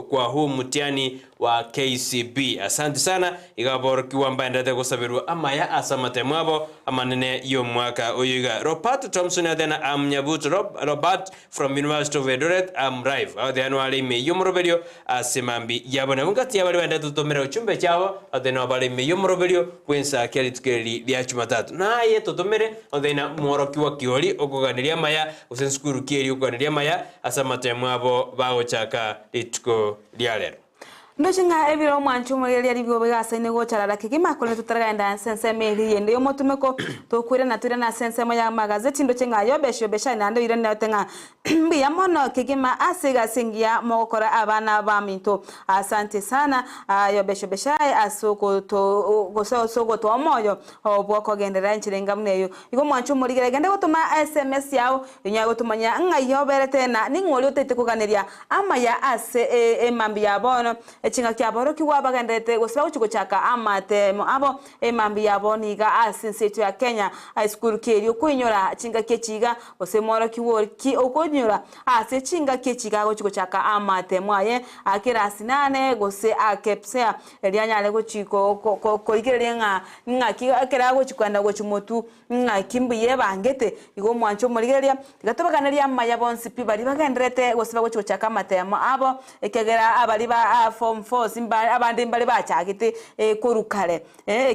kwa huu mtihani wa KCB. Asante sana igaborokiwa mbandete gusabirwa amaya asamate mwabo amanene yo mwaka oyiga. Robert Thompson adena amnyabut Robert from University of Eldoret amrive ade anwale me yomroberio asemambi yabona ngati yabali bandete tutomera uchumbe chao adena bali me yomroberio kwensa kali tukeli lya Jumatatu naye tutomere adena mworokiwa kioli okuganiria maya usenskuru kieli okuganiria maya asamate mwabo bago chaka litko lyalero. Ndoshinga ebiro mwanchu mweli ali byo bigasa nego charara kigima kole tutaraganda sense meli yende yo motumeko tokwira na tira na sense mo ya magazeti ndochenga yo besha nando ire na tenga mbi yamono kigima asiga singia mokora abana baminto. Asante sana yo besha asoko to goso to moyo obwoko gendera nchirenga mneyo iko mwanchu muri gende gutuma SMS yao nyago tumanya ngayo berete na ningoli otete kuganeria ama ya ase emambi ya bono chinga kyaboro kiwa bagandete gosaba uchiko chaka amate abo emambi yaboni ga asinsetu ya Kenya high school keri kuinyora chinga kechiga osemoro kiwo ki okonyora ase chinga kechiga go chiko chaka amate mwaye akira sinane gose akepsea elianyale go chiko ko igerenga ngaki akira go chikwanda go chimotu ngakimbiye bangete igo mwancho murigeria tigatobaganira mayabonsi pi bari bagandrete gosaba go chiko chaka amate abo ekegera abari ba form 4 simba abandi mbali bachagite kurukale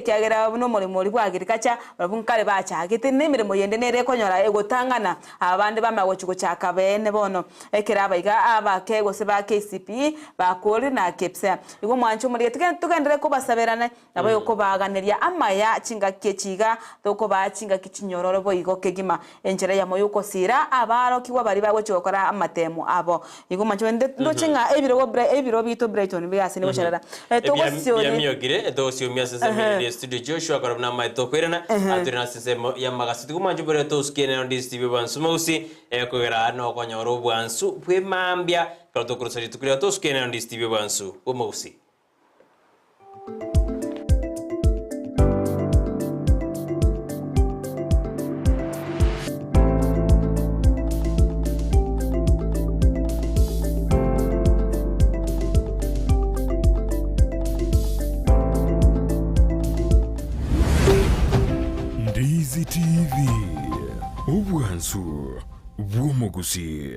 kyagera no muri bwagirikacha babunkale bachagite nemiremo yende nere konyora egotangana abandi bamago chiko chaka bene bono ekera baiga abake gose ba KCP bakori na kepsa igo mwancho muri tugendere ko basaberana nabo yoko baganiria amaya chinga kechiga toko ba chinga kichinyororo bo igo kegima enjera ya moyo kosira abaro kiwa bari bago chokora amatemo abo igo mwancho ndochinga ebiro bito Brighton biasine bosharara ya miyogire dosio miasese mele studio Joshua karabna mai tokwirana aturina sese ya magasi kumanju bere toskene on Ndizi TV bansumausi ekogera no konyoro bwansu pwemambia kato kurosari tukira toskene on Ndizi TV bansu umausi. Ndizi TV ubwansu bw'umugusi.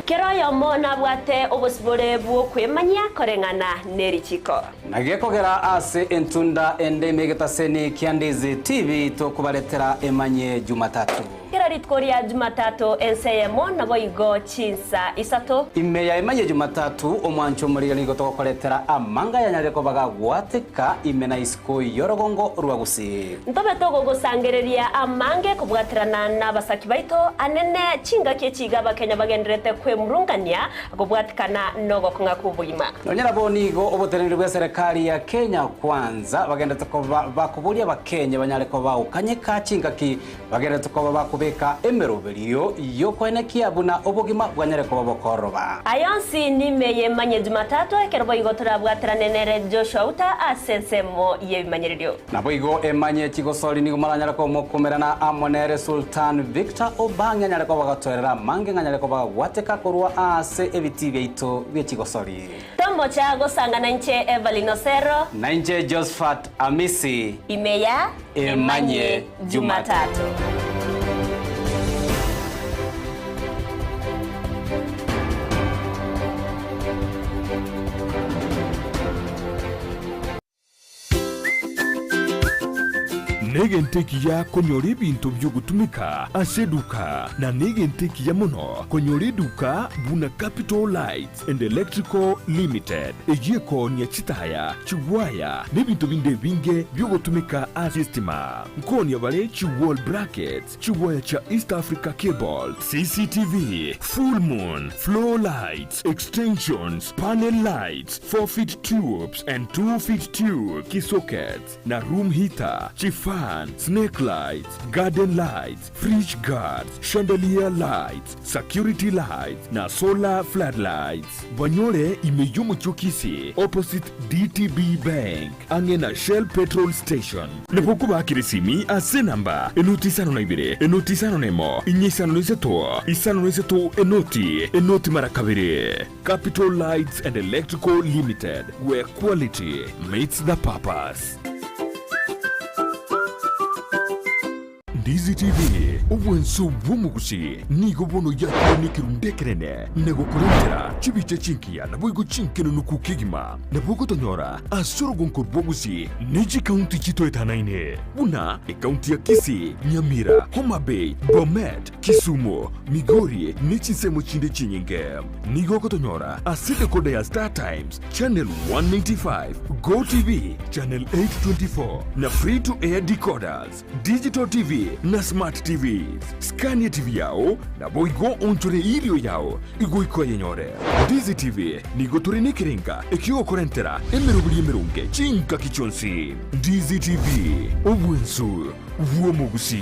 Kero mona bwate obosibore bwo kwemanya korengana nerichiko nagekogera ase entunda ende megetaseni Ndizi TV to kubaletera emanye Jumatatu kera ritkoria Jumatatu enseyemo nabo igo chinsa isato imeya emanye Jumatatu omwancho muri ligo to koletera amanga yanyale ko baga gwateka imena isko yorogongo rwa Gusii ntobe togo gosangereria amange kubwaterana nabasaki baito anene chinga kechiga bakenya bagenderete kwemurungania agobwatikana nogo kunga kubuyima nonyera bonigo obotenere bwa serikali ya Kenya kwanza bagendete ko bakuburia bakenya banyale ko baukanye ka chinga ki bagendete ko bakubeka emeroberiyo yo kwenekia buna obogima bwanyale ko babokoroba ayonsi nimeye manye Jumatatu ekerbo igotora bwateranenere Joshua uta asensemo yebimanyererio nabo igo emanye kigosoli nigo maranyale ko mokomerana amonere Sultan Victor Obanga nyale ko bagatorera mange nganyale ko bagwateka korwa ase ebiti byaito byekigosoli tombo chago sangana nche Evelyn Osero na nche Josephat Amisi imeya emanye Jumatatu. Negenteki ya konyori bintu byo gutumika aseduka na negenteki ya mono konyori duka buna Capital Lights and Electrical Limited ejeko ni chitaya chiwaya nebintu binde binge byo gutumika asistima nkoni yabale chiwall brackets chiwaya cha East Africa Cable CCTV full moon floor lights extensions panel lights 4-feet tubes and 2-feet tube key sockets na room heater chifa fan, snake lights, garden lights, fridge guards, chandelier lights, security lights na solar floodlights. Banyore imeyumu chukisi opposite DTB Bank angena Shell petrol station. Napoku bakirisimi ase namba enotisano na ibire enotisano nemo inyisano niseto enoti marakabire. Capital Lights and Electrical Limited, where quality meets the purpose. Ndizi TV, uwenso wumugusi, nigo bono ya nikirundekerene, nego kurentera, chibiche chinkia, na boigo chinkeno nukukigima, na bogo tonyora, asoro gonkor bogusi, Neji County chito etanaine, una, County ya Kisii, Nyamira, Homa Bay, Bomet, Kisumu, Makori, Nechisemo chinde chinyinge, nigo kotonyora, aside kode ya Star Times, Channel 195, Go TV, Channel 824, na free to air decoders, Digital TV, na Smart TVs. Scania TV yao na boigo onchore ilio yao igo iko yenyore. Ndizi TV nigo turine kiringa ekio korentera emerunge chinka kichonsi. Ndizi TV obwensu uomugusi.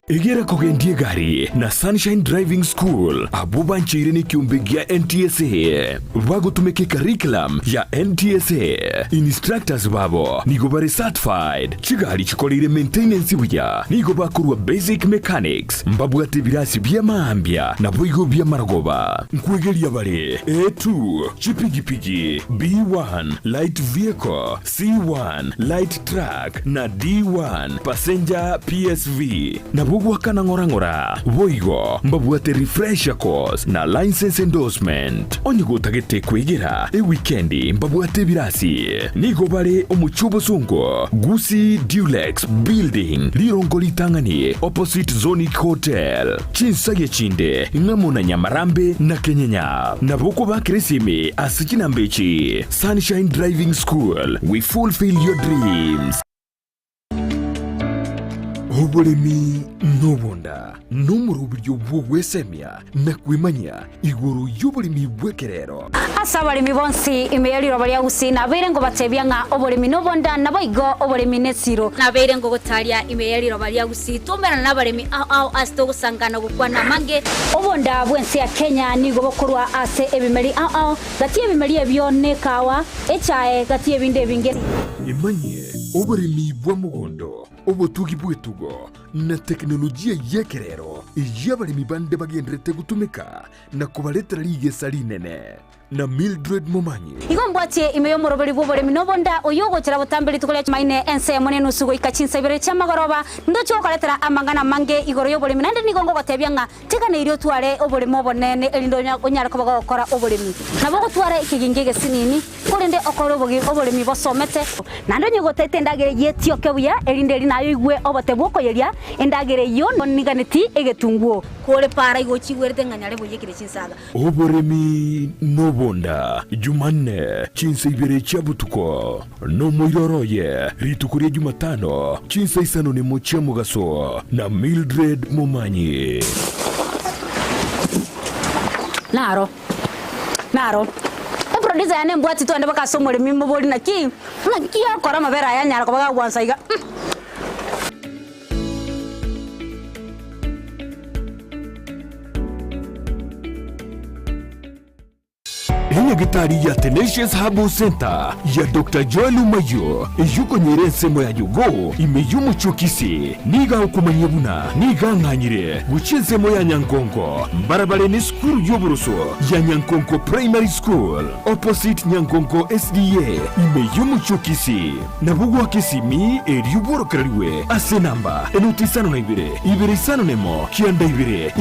Egera kogendie gari na Sunshine Driving School abuba nchirini kiumbegia NTSA wago tumeke curriculum ya NTSA instructors babo nigo bare certified chigari chikolire maintenance buya nigo bakurwa basic mechanics mbabwate birasi bya maambia na boigo bya maragoba nkwegeria bare A2 chipigipigi B1 light vehicle C1 light truck na D1 passenger PSV na wakana ngora boigo mbabuate refresher course na license endorsement onyigo tagete kwegera weekendi mbabuate birasi nigo bare omuchubo sungo Gusii Dulux building lirongo litangani opposite Zonic Hotel chinsage chinde ngamona Nyamarambe na Kenyanya na boko bakresime asichina mbechi. Sunshine Driving School, we fulfill your dreams. Obolemi nobonda nomurubiryo bwogwesemya na kwimanya iguru y'obolemi bwekerero asa abalimi bonsi imeyaliro bali Gusii nabeire ngo batebya nga obolemi nobonda naboigo obolemi nesiro nabeire ngo gotalia imeyaliro bali Gusii tumera nabalemi ao asto gusangana gukwana mange obonda bwensi ya Kenya nigo bokurwa ase ebimeri ao gati ebimeri ebyone kawa echae gati ebinde binge imanye obolemi bwa mugondo obotugi bwetugo na teknolojia yekerero iyabalimi bande bagendrete gutumika na kubaletera ligesa linene na Mildred Momanyi igombwatie imeyo moroberi bobolemi nobonda oyogo chira botambeli tukoля maine ense monenu sugo ikachinsa ibere chamagoroba ndocho koletera amangana mange igoro yobolemi nande nigongo gotebya nga tigana irio tware obolemi obonene elindo onyara kubaga gukora obolemi nabo gutware ikigingege sinini kurinde okoro obolemi bosomete nando nyogotete ndagere yetio kebuya elinde linayo igwe obote bwoko yeria endagere yo niganeti egetunguo kole para igochigwerte nganyare boyekire chinsaga obolemi nobonda Jumanne chinsa ibere chabutuko no moiroroye ritukuria Jumatano chinsa isano ni mocha mugaso na Mildred Momanyi naro producer yane mbwati to ande bakasomole mimbo boli na ki akora mabera yanyara kubaga gwansaiga Hii gitari ya Tenacious Herbal Center ya Dr. Joel Umayo yuko nyerese moya yugo imeyumu chukisi niga ukumanyebuna niga nganyire guchense moya Nyankonko barabare ni skuru yoburuso ya Nyankonko Primary School opposite Nyankonko SDA imeyumu chukisi na bugu wa kisimi eriyuboro karariwe ase namba enutisano na ibere sano nemo kianda ibere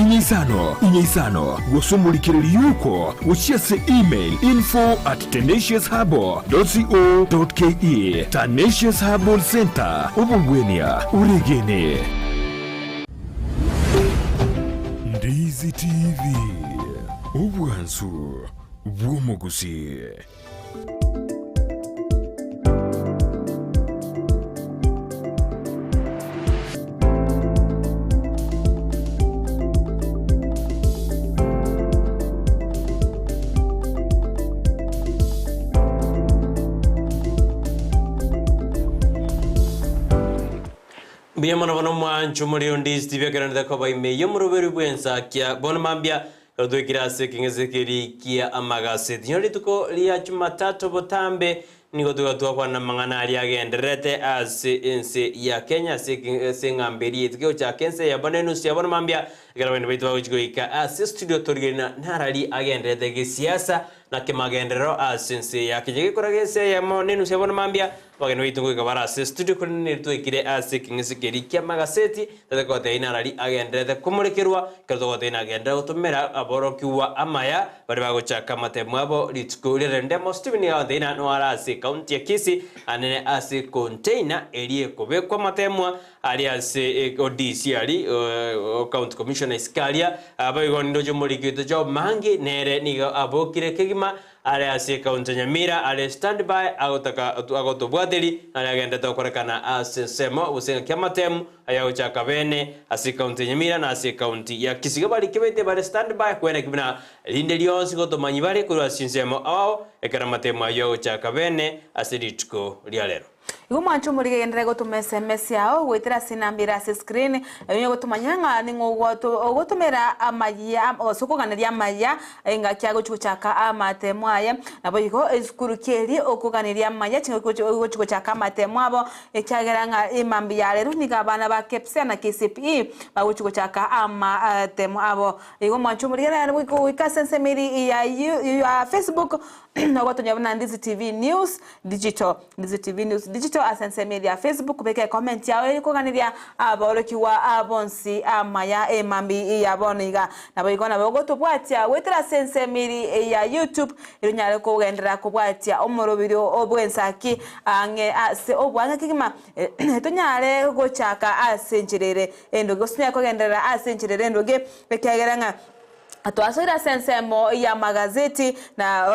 inyeisano gosumulikiriri yuko uchiase email info@tenaciousherbal.co.ke Tenacious Herbal Center ubungwenia urigene. Ndizi TV ubwansu bw'omugusi. Mbiyamana bano mwanchu muri Ndizi TV kananda ko bayime yo muruberi bw'Ensakia bona mambya kadwe kirase kingezekeri kia amagase nyori tuko liya Jumatatu botambe niko tuka kwa namangana ali agenderete as ense ya Kenya singamberi tukyo cha kense ya banenu ya bona mambya garabene baitu bagoika as studio torgena narali agenderete gisiasa na kemagendero as ense ya Kenya koragense ya monenu ya bona mambya bageno bitungo kabara studio kunene twikire as kingezekeri kia magaseti tatako teina rali agenderete kumurekerwa kazo teina agendera utumera aborokiwa amaya bari bagochaka matemu abo litskulire ndemo Steven ya teina no arasi county ya Kisii anene ase container elie kobekwa matemwa ali ase ODC ali county commissioner Iskalia abayigo ndojo morikito jo mangi nere niga abokire kegima ali ase county Nyamira ali standby agotobwadeli ali agenda tokorekana ase semo usenga kyamatemu ayagochaka bene ase county Nyamira na ase county ya Kisii bali kibete bali standby kwene kibina linde lyonsi gotomanyi bali kurwa sinsemo awo ekara matemu ayagochaka bene ase litiko lyalero Igo mwanchu muri gendere gutuma SMS yao gwitira sinambira se screen enye gutumanyanga ningo gutumira amaya osokuganiria amaya enga kyago chuchaka amatemu aya nabo igo eskurukeri okuganiria amaya chingo chaka amatemu abo ekyageranga imambi ya lero niga bana ba Kepsia na KCPE baguchuko chaka amatemu abo igo mwanchu muri gendere wikasense miri ya Facebook nagotonya na Ndizi TV News Digital Ndizi TV News Digital asense media Facebook beke comment yawe kuganiria aborokiwa abonsi amaya emambi yaboniga nabo igona bagotubwatia wetera sense miri ya YouTube irinyare ko gendera kubwatia omorobiro obwensaki ange ase obwanga kigima tunyare gochaka asenjirere endo gosunya ko gendera asenjirere ndoge bekegeranga atwasira sensemo ya magazeti na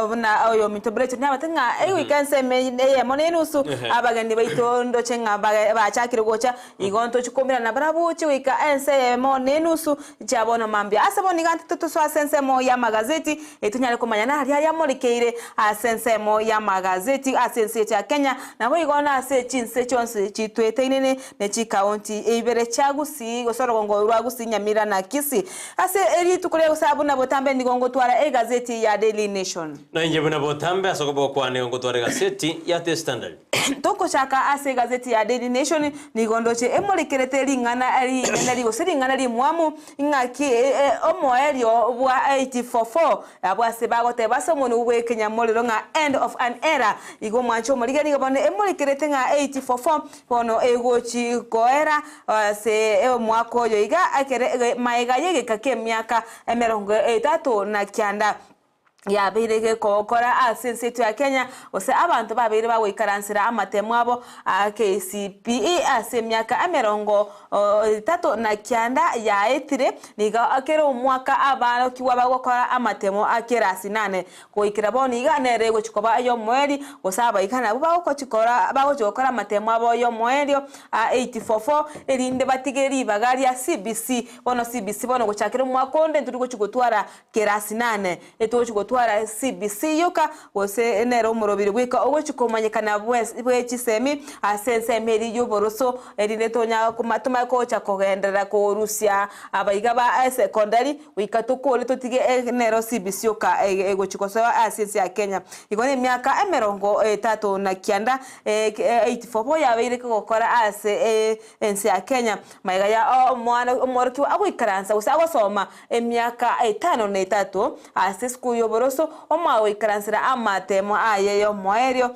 oyo mitobrecho nyabatenga weekend me monenusu abagani baitondo chenga bachakire gocha igonto chikomera na barabuchi wika ensemo nenusu chabona mambia asaboni ganti tutuswa sensemo ya magazeti etunyale komanya hari ya molikeire sensemo ya magazeti asense cha Kenya na bo igona ase chinse chonse chitwete inene ne chikaunti ibere chagusi gosoro ngo rwagusi Nyamira na Kisii ase eri tukule na botambe ndigongo twara gazeti ya Daily Nation na nje buna botambe asokobo kwane ngo twara gazeti ya The Standard toko chaka ase gazeti ya Daily Nation nigondoche emolekerete lingana ali nali gosingana li mwamu ngaki omoelio bwa 844 abwa sebagote basomunu we Kenya molero nga end of an era igo mwancho moligani gabone emolekerete nga 844 bono egochi koera se mwako yo iga akere maiga yege kake miaka emerongo etatu na kyanda ya birege kokora asensetu ya Kenya ose abantu babiri bawikaransira amatemu abo KCPE asemyaka emerongo tatu na kyanda ya etire niga akero umwaka abano kiwa bagokora amatemu akerasi nane koikira boni ga nerego chikoba yo mweli osaba ikana bako chikora bagokora amatemu abo yo mweli 844 erinde batigeri bagari ya CBC bono CBC bono gochakira umwaka onde turi gochigotwara kerasi nane eto chigotwara CBC yoka wose enero murobiri gwika ogo chikomanyekana bwe chisemi asense meri yuboroso erine tonya kumatuma ko cha kogendera ko Russia abayiga ba secondary wika tukole tutige enero CBC yoka ego chikoso asense ya Kenya igone myaka emerongo 3 na kyanda 84 yabire ko gukora ase ense ya Kenya mayiga ya mwana umoriki agwikaransa usagosoma emyaka 5 na 3 ase school yoboroso omawe ikaransira amatemo ayeyo moerio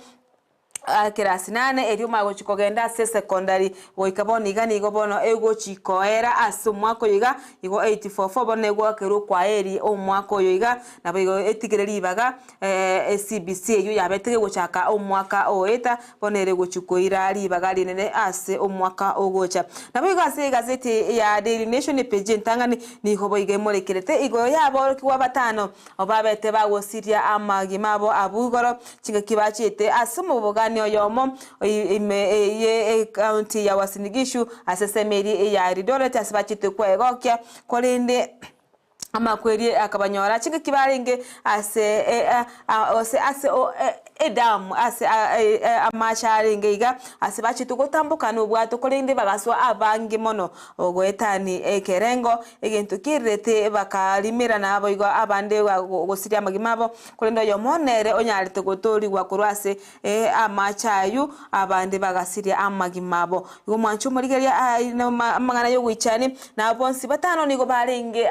kirasi nane eri umago chikogenda se secondary woikaboni igani igobono ego chikoera asumwako yiga igo 844 bono ego akeru kwa eri omwako yiga nabo igo etigireri baga CBC yo yabetege gochaka omwaka oeta bono ego chikoira ari baga linene ase omwaka ogocha nabo igo ase gazeti ya Daily Nation page ntangani ni hobo ige molekerete igo yabo kiwa batano obabete bagosiria amagimabo abugoro chingakibachite asumo bogani yomo ye county ya Wasinigishu asesemeri ya Ridore tasibachite kwa egokia kolende amakweri akabanyora chinga kibaringe ase edamu ase amasharinge iga ase bachitu gutambuka n'ubwato korinde bagaswa abangi mono ogwetani ekerengo egintu kirete bakalimira nabo igo abande gosiria magimabo korinde yo monere onyarete gotori gwa kurwase amachayu abande bagasiria amagimabo igo mwanchu murigeria amangana yo gwichani na bonsi batano nigo baringe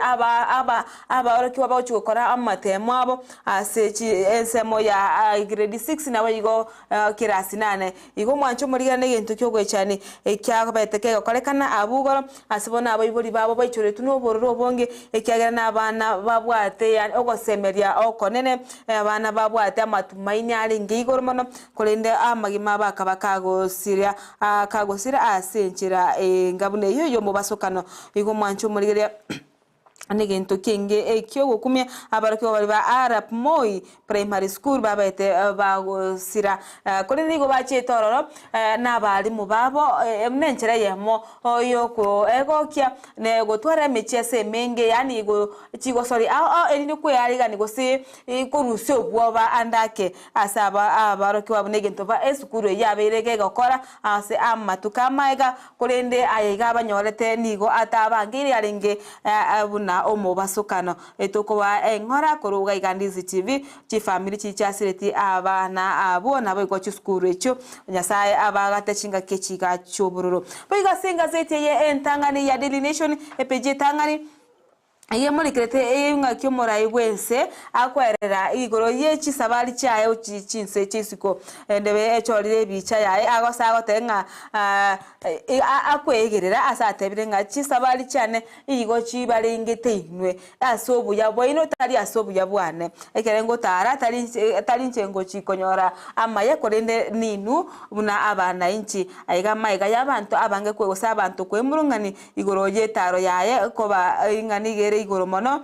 abaorokiwa bawuchukora amatemo abo ase ensemo ya grade 6 nawe igo kirasi 8 igo mwancho muriga negintu kyogwechani ekyakabeteke gokorekana abugoro asibona abo ibori babo baichoretu n'obororo obonge ekyagera n'abana babwate yani ogosemeria okonene abana babwate amatumaini aringe igoro mono kolende amagima bakabakagosiria asenchira ngabune yo mubasokano igo mwancho muriga negintu kinge ekyo gukumya abaroki bari ba Arab Moi Primary School babete bagosira kuri nigo bachetororo nabali mubabo emnenchere yemo oyo ko egokya ne gotwara mechese menge yani go chigo sorry elini ko yariga nigo si korusi obwoba andake asaba abaroki babo negintu ba esukuru yaberege gokora ase amatuka maiga kurende ayiga abanyorete nigo atabangiri aringe abuna omubasukano etoko wa engora kuruga igandizi TV chifamily chichasireti abana abo nabo iko chiskuru echo nyasaye abagate chinga kechiga chobururu biga singa zete ye entangani ya Daily Nation epeje tangani Iye muri krete nga kyomora igwense akwerera igoro ye chisabali chaye chinse chisiko ndebe echorire bicha yaye agosa gotenga akwegerera asatebire nga chisabali cyane igo chibalengete inwe asobu yabo ino tari asobu yabwane ekerengo tara tari nchengo chikonyora amaye korende ninu buna abana inchi aiga maiga yabantu abange kwegosa abantu kwemurungani igoro ye taro yaye koba ingani igoro mono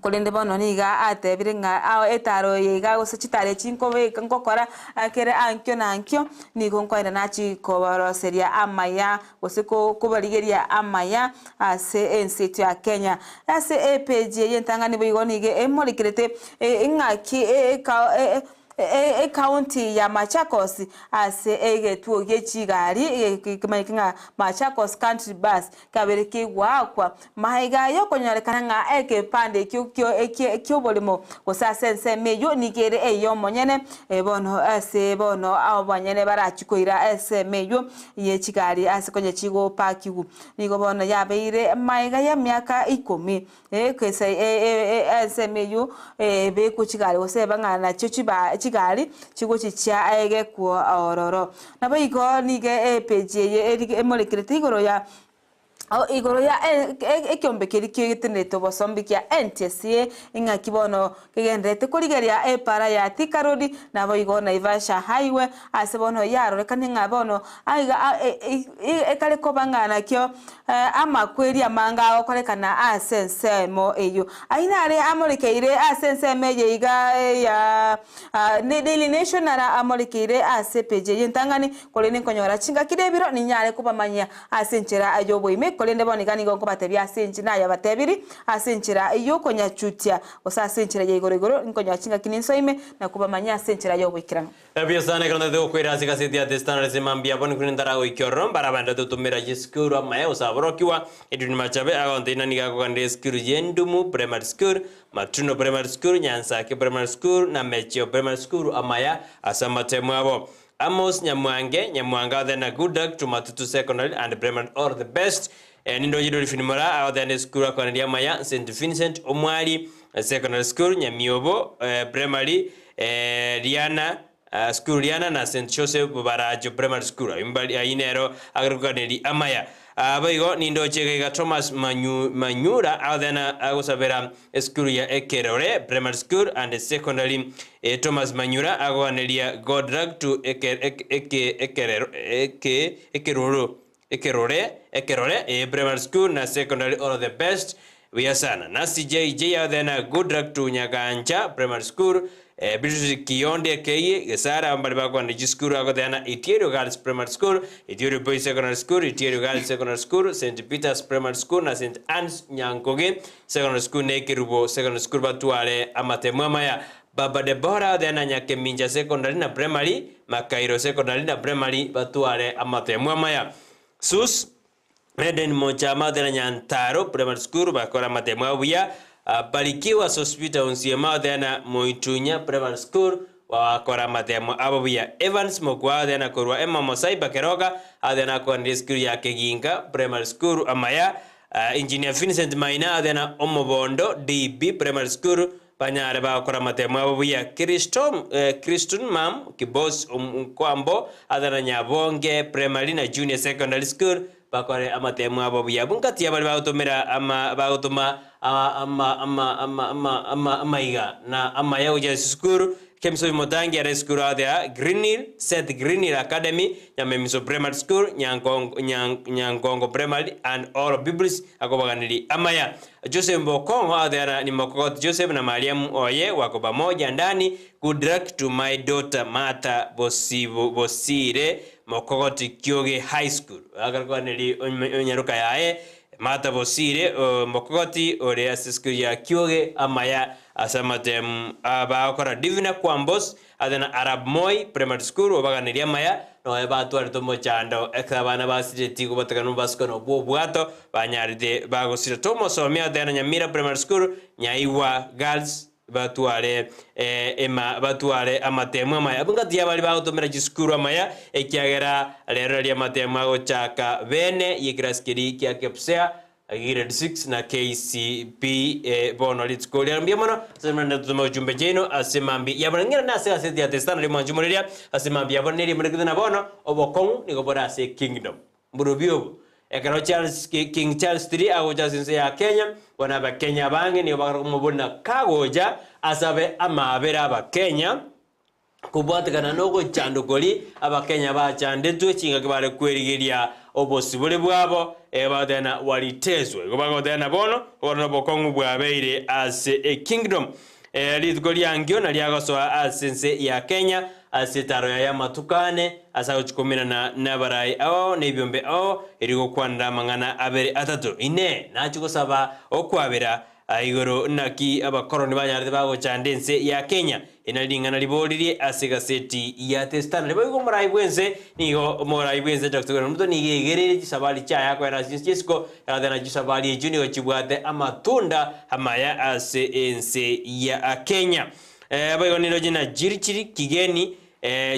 kolende bono niga atebire nga etaro yiga gosechitare chinko be nkokora akere ankyo nankyo nigo nkoira nachi koboroseria amaya goseko kubarigeria amaya ase ensetu ya Kenya ase page yentangani bigo nige emorikirete ingaki county ya Machakos ase egetuo gechigari kimayikinga Machakos country bus kabereke gwakwa mahiga yo konyarekana nga ekepande kyo bolimo gosasense meyo nigere eyo monyene bono ase bono abanyene barachikoira ase meyo yechigari ase konye chigo pakigu nigo bono yabeire mahiga ya miaka 10 kwese ase meyo be kuchigari goseba ngana chichiba chigari chigo chicha ege ku ororo nabo igo nige page ye emolekirete igoro ya ekyombe kiri kiteneto bosombikia NTSA inga kibono kigendete kurigeria epara ya Thika Road nabo igo Naivasha highway asebono yaro rekane ngabono aiga ekale kobangana kyo amakweri amanga okorekana asense mo eyo ainare amorekeire asense meje iga ya Daily Nation na amorekeire asepeje yentangani koleni konyora chinga kidebiro ninyare kubamanya asenchera ayobo ime kolende bonigani gonko batebya asenchina ya batebiri asenchera iyo konya chutia osa asenchera ye igorigoro nkonya chinga kininso ime na kubamanya asenchera yo bwikirana ebyo sana kana de okwera zikaseti ya testana zemambia boni kunindara oikyorro barabanda tutumira jiskuru amaye osabrokiwa eduni machabe agonteina nigago kande skuru yendumu primary school Matuno Primary School, Ensakia Primary School, na Mechio Primary School, amaya asamatemu abo. Amos Nyamwanga then a good luck to Jumatatu Secondary and Bremen all the best. Nindo jido finimora out then school kwa amaya St. Vincent Omwali Secondary School, Nyamiobo Primary Riana School Riana na St. Joseph Barajo Primary School. Imbali ainero agrukaneri amaya. Baigo nindo chega Thomas Manyura out then agosabera school ya Ekerore Primary School and secondary Thomas Manyura agoanelia God luck to Ekerore Primary School na secondary all the best we are sana nasi JJ out then good luck to Nyakanja Primary School Bitu Kionde Keye Gesara ambali bako na jiskuru agodeana Itiero Girls Primary School, Itiero Boys Secondary School, Itiero Girls Secondary School, St. Peter's Primary School na St. Anne's Nyankoge Secondary School Nekirubo Secondary School batuale amatemwama ya Baba Deborah dena Nyake Minja Secondary na Primary, Makairo Secondary na Primary batuale amatemwama ya Sus Eden Mochama dena Nyantaro Primary School bakora amatemwama ya Barikiwa Hospital Unsiema dena Moitunya Primary School wakora matemo abobia Evans Mokwa dena korwa Emma Mosai Bakeroga adena kwa school ya Keginga Primary School amaya Engineer Vincent Maina dena Omobondo DB Primary School Panyare bakora matemo abobia Christun Mam Kibos Kwambo adena Nyabonge Primary na Junior Secondary School bakore amatemo abobia bunkati yabali bautomera ama bautoma amaiga na amaya uja skuru kemso motangi ya skuru adea Greenhill Seth Greenhill Academy Nyamemiso Primary School Nyangongo Primary and all Biblis akobaganili amaya Joseph Mbokongo adea ni Mokokoti Joseph na Mariam Oye wako pamoja ndani. Good luck to my daughter Martha Bosire Mokokoti Kyoge High School agarwanili onyaruka yae Martha Bosire Mokokoti ore asisku ya Kyoge amaya asamatem abakora Divina Kwambos adena Arab Moi Primary School obaganiri amaya no ebatu alitomo chando ekabana basire tigo batakanu basko no bobwato banyaride bagosire tomo somia adena Nyamira Primary School Nyaiwa Girls batuare batuare amatemo amaya bungati yabali bagotomera jiskuru amaya ekiagera rero ria matemo gochaka bene yigraskiri kya kepsea grade 6 na KCP bono litskoli ambia mono semana tutuma jumbe jeno asemambi yabangira na se aseti atestana le manjumuria asemambi yaboneri mrekidana bono obokong nigobora se kingdom burubio ekaro Charles King Charles 3 agoja sinse ya Kenya wana ba Kenya bange ni bakumubona kagoja asabe amabera aba Kenya kubwatikana nogo chandukoli aba Kenya ba chandetu chinga kibale kwerigeria obosibule bwabo ebadena walitezwe kubago dena bono ono bokongu bwabeire as a kingdom lidgoli angio na liagoso asense ya Kenya asetaro ya matukane asa uchukomina na nabarai ao nebyombe ao irigo kwanda mangana abere atatu ine nachuko saba okwabera igoro naki abakoroni banyaride bago chandense ya Kenya inalingana liboliri asegaseti ya testana libo morai bwense nigo morai bwense Dr. Mto nigegerere chisabali cha yako na Cisco na chisabali junior chibwate amatunda amaya asense ya Kenya bago nilo jina jirichiri kigeni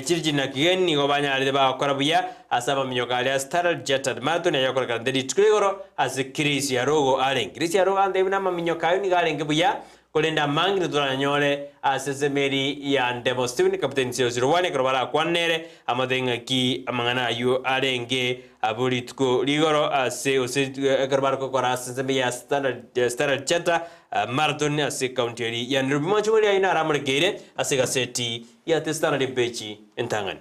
chirji na kigeni nigo banyaride bakora buya asaba minyokali astara jetad mato ne yakora kandeli tukigoro asikirisi ya rogo alen kirisi ya rogo ande bina maminyokayo ni galen buya kolenda mangi dora nyole asesemeri ya ndemo Steven captain 001 krobala kwanere amadenga ki amangana yu alenge aburitko ligoro ase ose karbara ko kora asesemeri ya standard cheta marathon ase county ya nrubimanchumuli ina ramregere ase gaseti ya testana de bechi entangani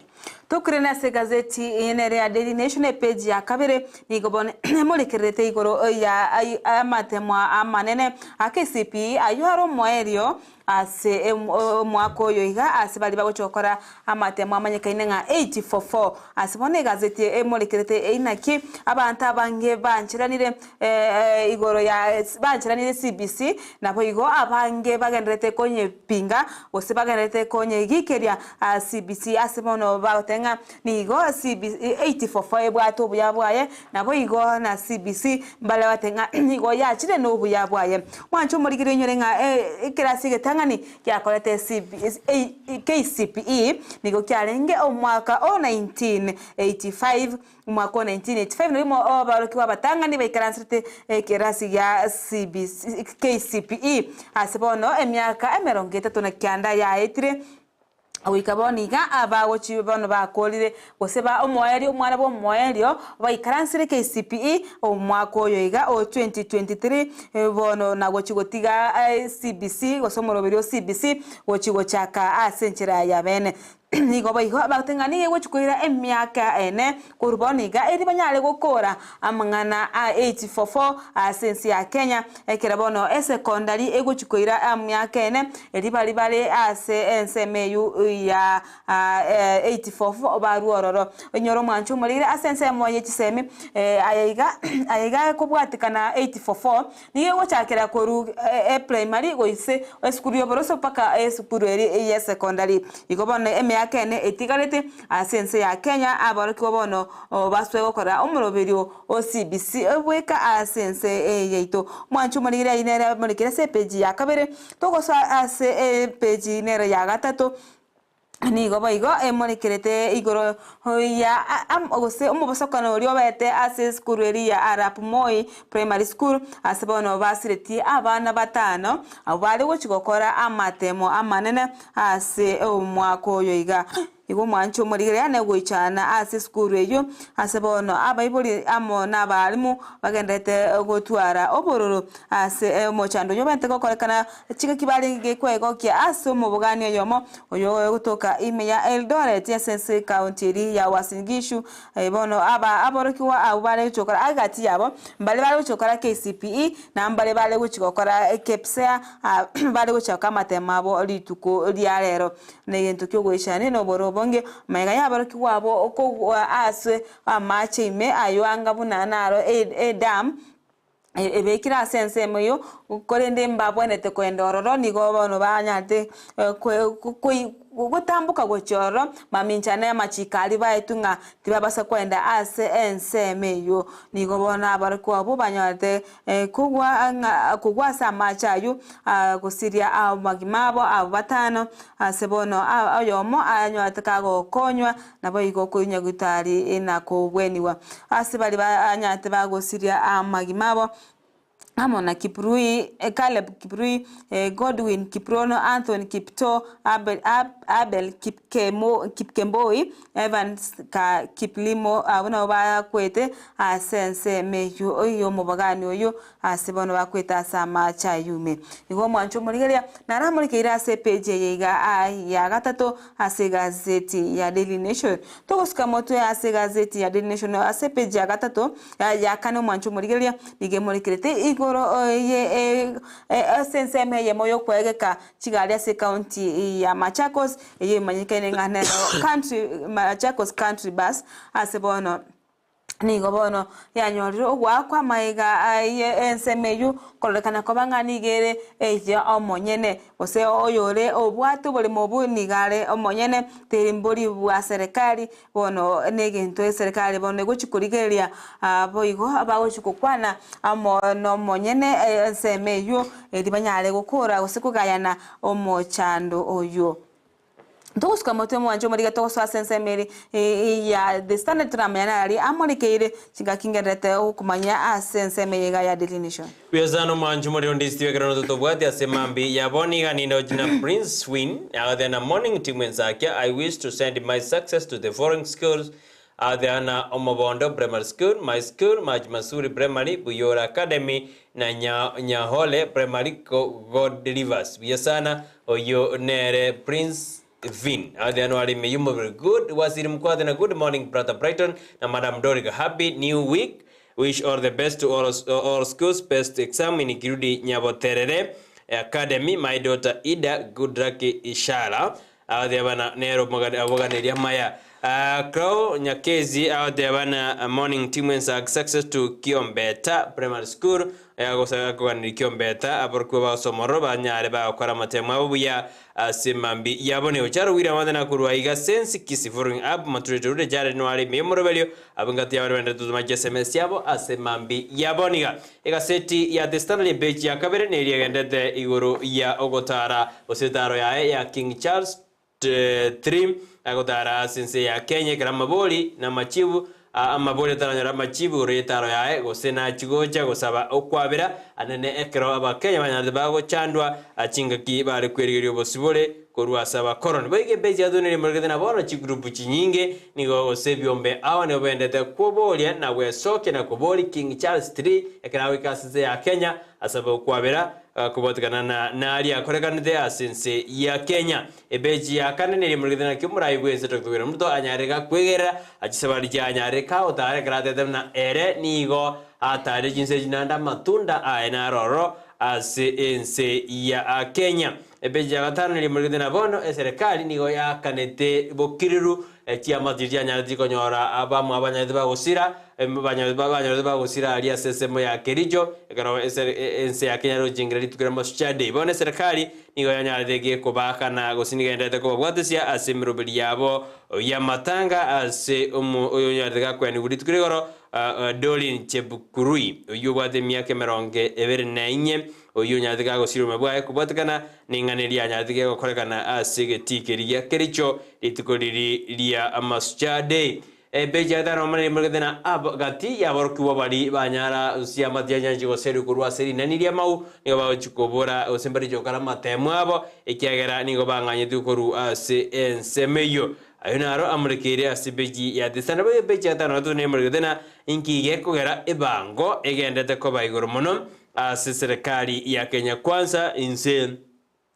Tukurena se gazeti inere ya Daily Nation page ya kabere nigobone molekerete igoro ya amatemwa amanene AKCP ayuharo moerio ase mwako yoiga ase bali bagochokora amatemwa amanyekaine nga 844 ase bone gazeti molekerete inaki abantu abange banchiranire igoro ya banchiranire CBC nabo igo abange bagendrete konye pinga ose bagendrete konye gikeria CBC ase bono baotenga nigo CBC 844 bwato buyabwaye nabo igo na CBC mbale batenga nigo yachire no buyabwaye mwancho morigire nyorenga kirasi getangani yakolete KCPE nigo kyalenge omwaka 1985 mwaka 1985 nimo baroki wabatangani baikaransite kirasi ya CBC KCPE asibono emyaka 39 ya etire awikaboniga abawochi bano bakolire goseba omoerio mwana bo moerio baikaransire KCPE omwaka oyoiga o 2023 bono nagochi gotiga CBC gosomoroberio CBC gochi gochaka asenchera ya bene nigo baigo abatengani ego chukuira emyaka ene kurboniga eri banyale gukora amangana a 844 sensi ya Kenya ekerabono secondary ego chukuira amyaka ene eri bali ase ensemeyu ya 844 baruororo nyoro mwanchu mulire asense moye chisemi ayiga kubwatikana 844 nigo chakera koru primary goise esukuru yoboroso paka esukuru eri ya secondary igobone emyaka ene etigarete asense ya Kenya abariko bono baswe gukora umuroberio OCBC ebweka asense yeito mwanchu mulire inera mulikire se page ya kabere togosa ase page nera ya gatatu nigo baigo emonikerete igoro ya ogose umubasokano uri obete ase school eri ya Arap Moi primary school asebono basireti abana batano abali gochigokora amatemo amanene ase omwako oyoiga igo mwancho murigere ane goichana ase school eyo asebono abaibuli amo nabalimu bagendete gotwara obororo ase mochando nyobente gokorekana chika kibali gekwego kya ase omubugani oyomo oyo gutoka ime ya Eldoret ya sense county ya Uasin Gishu bono aborokiwa abale chokora agati yabo mbale chokora KCPE na mbale guchikokora KEPSEA bale guchaka matemabo lituko lyarero negento kyo goishane no boro bonge maiga yabaroki wabo okogwa aswe amache ime aywanga bunanaro dam ebekira sense moyo ukorende mbabonete kwendororo nigo bono banyate gutambuka gochoro maminchane machikali baetunga tibabasa kwenda ase ensemeyo nigo bona abariko abo banyate kugwa samachayu gusiria amagimabo abatano asebono ayomo anyate kago konywa nabo igo kunya gutari ina kubweniwa asibali banyate bagusiria amagimabo Amona Kiprui, Caleb Kiprui, Godwin Kiprono, Anthony Kipto, Abel Kipkemboi, Evans Kiplimo, abona ba kwete asense meyu oyo mubagani oyo asebono bakweta sama chayume. Igo mwancho murigeria naramurikira ase page yega ya gatatu ase gazeti ya Daily Nation. Togoska moto ya ase gazeti ya Daily Nation ase page ya gatatu ya kane mwancho murigeria nigemurikirete igoro ye sense meye moyo kwegeka chigali ase county ya Machakos ye manyikene ngane country Machakos country bus asebono nigo bono yanyoriro gwakwa maiga ensemeyu kolekana kobangani gere eje omonyene ose oyore obwatu boli mobunigare omonyene terimboli bwa serikali bono negento serikali bono gochikurigeria boigo abagochikukwana amo no monyene ensemeyu edibanyale gukura osikugayana omochando oyo Togoska moto mwanjo muri gatogoso asensemeri ya The Standard Tramayana amorikeire kingerete okumanya asensemeri ya Daily Nation. Wezano mwanjo muri ondisi wekerano totobwati asemambi yaboniga nino jina Prince Win na morning team Ensakia. I wish to send my success to the foreign schools Adhiana Omobondo Primary School, my school, Majmasuri Primary, Buyora Academy, na Nyahole Primary, God delivers. Wezana oyo nere Prince Vin. Adhiano meyumo very good. Waziri mkuu na good morning brother Brighton na Madam Dorcas. Happy new week. Wish all the best to all schools. Best exam in Kirudi Nyaboterere Academy. My daughter Ida good luck Ishara. Adhiana nero aboganeria maya. Crow Nyakezi Adhiana morning team and success to Kiombeta Primary School. Yagosa kwani Kiombeta aborkuba somoro banyare ba okora matema buya asemambi yabone ocharo wira madana kurwaiga sense Kisii following up maturity jare noali memorable abangati yabende tuzuma SMS yabo asemambi yaboniga egaseti ya The Standard page ya kabere ne irigendete iguru ya ogotara osetaro ya King Charles 3 agotara sense ya Kenya Gramaboli na machivu amabole taranyara machibu retaro yae gosena chigocha gosaba okwabira anene ekero abakenya banyande bago chandwa achinga ki bari kwerigerio bosibole korwa saba koron boige beji adonere morgede na bono chigrupu chinyinge nigo osebiombe awa ne bendete kubolia na wesoke na kuboli King Charles 3 ekarawe kasise ya Kenya asaba kwabera kubotikana na ali akorekanite asense ya Kenya ebeji ya kanene morgede na kimura ibwese tokubira muto anyareka kwegera achisabali ya anyareka otare grade na ere nigo atare jinse jinanda matunda aena roro asense ya Kenya ebeji ya gatano ni morgede na bono serikali nigo ya kanete bokiriru tia madirya nyardi konyora abamu abanyardi bagusira banyardi bagusira ali asesemo ya Kericho ekaro ense ya Kenya ro jingrali tukira masuchade bone serikali nigo ya nyardi ko bakana gosinigendete ko bwatisia asemirobeli yabo ya matanga ase oyo nyardi gakwani buri tukirigoro Dolin Chebukurui oyo bwate miaka 24 oyo nyardi gagosiro mabwaye kubatakana ninganeria nyardi gakorekana asegetikeria Kericho litukoriri amasuchade beja dano mane murgedena abagati yaborkuwa bari banyara usia matianya jigo seru kurwa seri naniria mau nigo ba chukobora osembari jokara matemwabo ekiagera nigo banganye tukoru ase ensemeyo ayunaro amrekere ase beji ya desana beja dano to ne murgedena inkige kogera ebango egendete ko baigoro mono ase serikali ya Kenya kwanza inse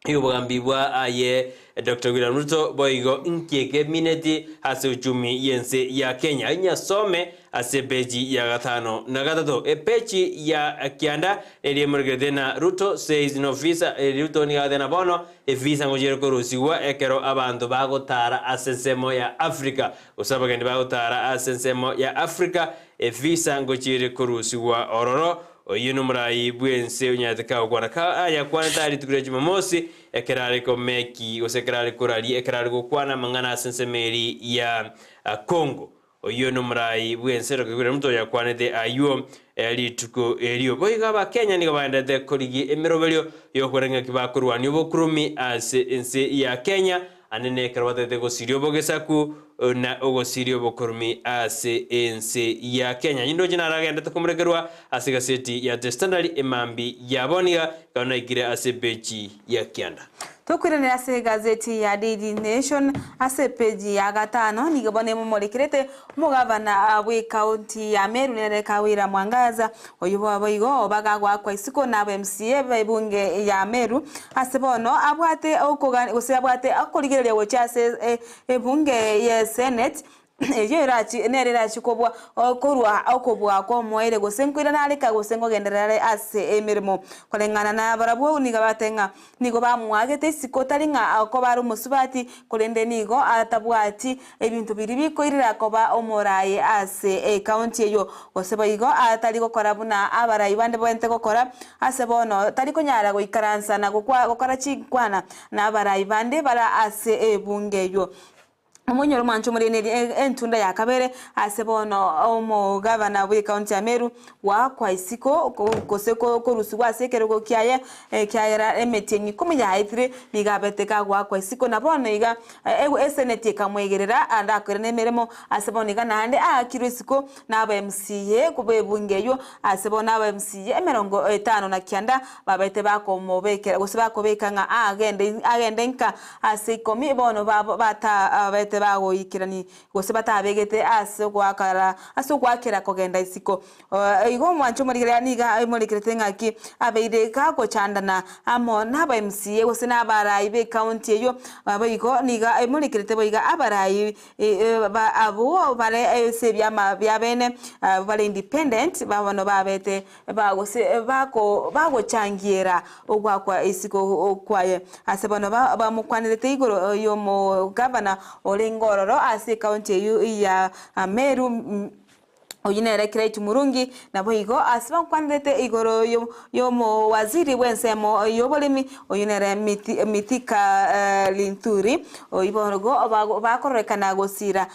hiyo bagambibwa aye Dr. William Ruto boigo nkeke mineti ase uchumi yense ya Kenya inya some ase beji ya gatano na gatatu pechi ya kianda eli murgedena Ruto says no visa Ruto ni gadena bono visa ngojero korusiwa ekero abantu bagotara asensemo ya Africa usaba gende bagotara asensemo ya Africa visa ngojero korusiwa ororo oyino murai bwense unyateka ogwana ka aya kwana tari tukure Jumamosi ekerare ko meki osekerare korali ekerare ko kwana mangana sensemeri ya Congo oyino murai bwense rokugure muto ya kwana de ayo eli tuko elio boiga ba Kenya nigo bandete koligi emerobelio yokorenga kibakurwani obokurumi ase ense ya Kenya anene karwate go sirio bogesaku na ogo sirio bokurumi ase ense ya Kenya indo jina ragenda tukumregerwa ase gaseti ya The Standard emambi yaboniga kana igire ase bechi ya Kianda tukwirane ase gazeti ya Daily Nation ase peji ya gatano nigabone mumurikirete umugavana we county ya Meru nere Kawira Mwangaza oyubo abayigo bagagwa kwa isiko na MCA babunge ya Meru ase bono abwate okogani ose abwate akoligereria wochase ebunge ye Senate ejo irachi nererachi kobwa korwa okobwa ko moire gosenkwira nalika gosengo genderare ase emirimo kolengana na barabwo niga batenga nigo bamwagete sikotaringa ko baru musubati kolende nigo atabwati ebintu biri bikoirira koba omoraye ase county eyo goseba igo atari gokora buna abarayi bande bwente gokora ase bono tari konyara goikaransa na gokora chikwana na abarayi bande bara ase ebunge yo Munyoro mancho muri entunda ya kabere asebono omo governor we county ya Meru wa kwa isiko koseko korusuwa sekero kiaye kiaira emetenyi 13 nigabeteka kwa isiko na bono iga senate kamwegerera andakore nemeremo asebono iga nande akiro isiko na aba MCA kubebungeyo asebono aba MCA 50 na kianda babete bakomobekera gosiba kobekanga agende nka asikomi bono bata abete bago ikirani gose batabegete aso gwakera kogenda isiko igo mwancho murigera niga murigirete ngaki abeide ka ko chandana amo naba MCA gose nabarayi be county eyo bayigo niga murigirete boyiga abarayi abo bare sebyama byabene bare independent babano babete bagose bago changiera ogwakwa isiko kwaye asebano bamukwanirete igoro yo mo governor Olengororo ase county ya Meru oyinere kiraitu murungi na boigo asiba kwandete igoro yo mo waziri wensemo yobolimi oyinere mitika linturi oiborogo bakorekana gosira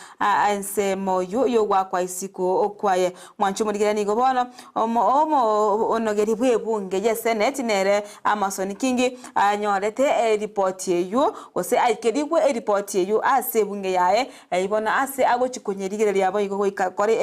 ensemo yo gwakwa isiko okwaye mwancho murigera nigo bono omo onogeri bwebunge ye senate nere Amason Kingi anyorete report yeyo ose aikerigwe report yeyo ase bunge yae ibona ase ago chikonyerigereria boigo ikakore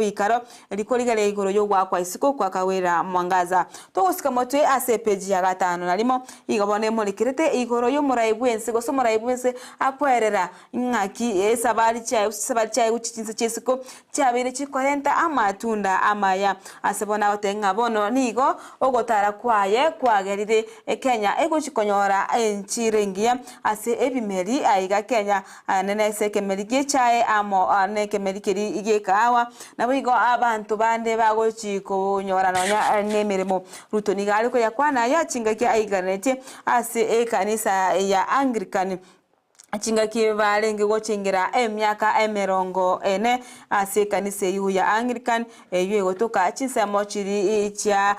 bikaro likorigere igoro yo gwakwa isiko kwa kawera mwangaza togosika motwe ase page ya 5 na limo igobone mulikirete igoro yo muraibwense goso muraibwense akwerera ngaki esabali chai guchinse chesiko chabire chikorenta amatunda amaya asebona otenga bono nigo ogotara kwaye kwagerire Kenya egochikonyora enchirengia ase ebimeri aiga Kenya nene sekemeri gichae amo nekemeri kiri igekawa nabo igo abantu bande bagochiko nyora nonya nemirimo ruto nigali ko yakwana ya chingaki aiganete ase ekanisa ya Anglican achinga kivalenge gochingira emyaka emerongo ene ase kanisa yu ya Anglican eyo gotoka chinsemo chiri cha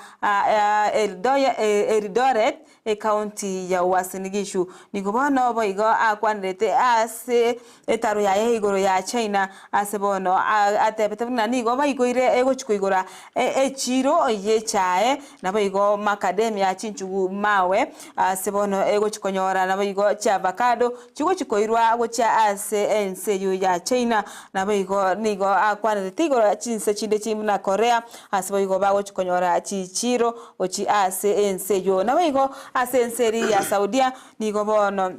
Eldoret county ya Uasin Gishu nikobono boigo akwanrete ase etaro ya igoro ya China ase bono atebetebna nigo baigoire egochikoigora echiro yechae na boigo macadamia chinchugu mawe ase bono egochikonyora na boigo cha avocado koirwa gocha ase enseyo ya China na boigo nigo akwanete tigoro chinse chinde chimna Korea ase boigo bago chikonyora chichiro ochi ase enseyo na boigo ase enseri ya Saudia nigo bono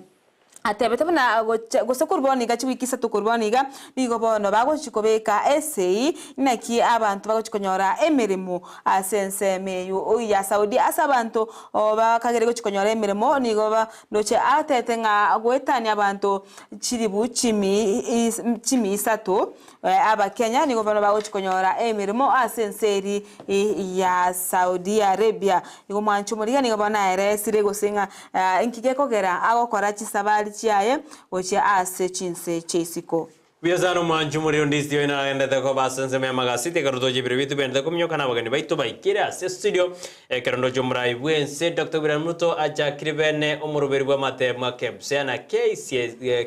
atebetebna gosokurboni gachiwikisa tukurboniga nigo bono bago chikobeka esei naki abantu bago chikonyora emirimo asense meyu ya Saudi asabantu bakagere go chikonyora emirimo nigo ba noche atetenga gwetani abantu chiribu chimi isatu aba Kenya nigo bono bago chikonyora emirimo asenseri ya Saudi Arabia nigo mwanchumuriga nigo bona ere sirego singa inkigekogera agokora chisabali chiaye oche ase chinse chesiko Biazano manchu muri Ndizi ina enda ko basense me magasite karuto jibribitu benda ko mnyoka na bagani baito baikira ase studio karundo jomra ibwense Dr. Brian Muto aja kribene omuruberi bwa matema kebse na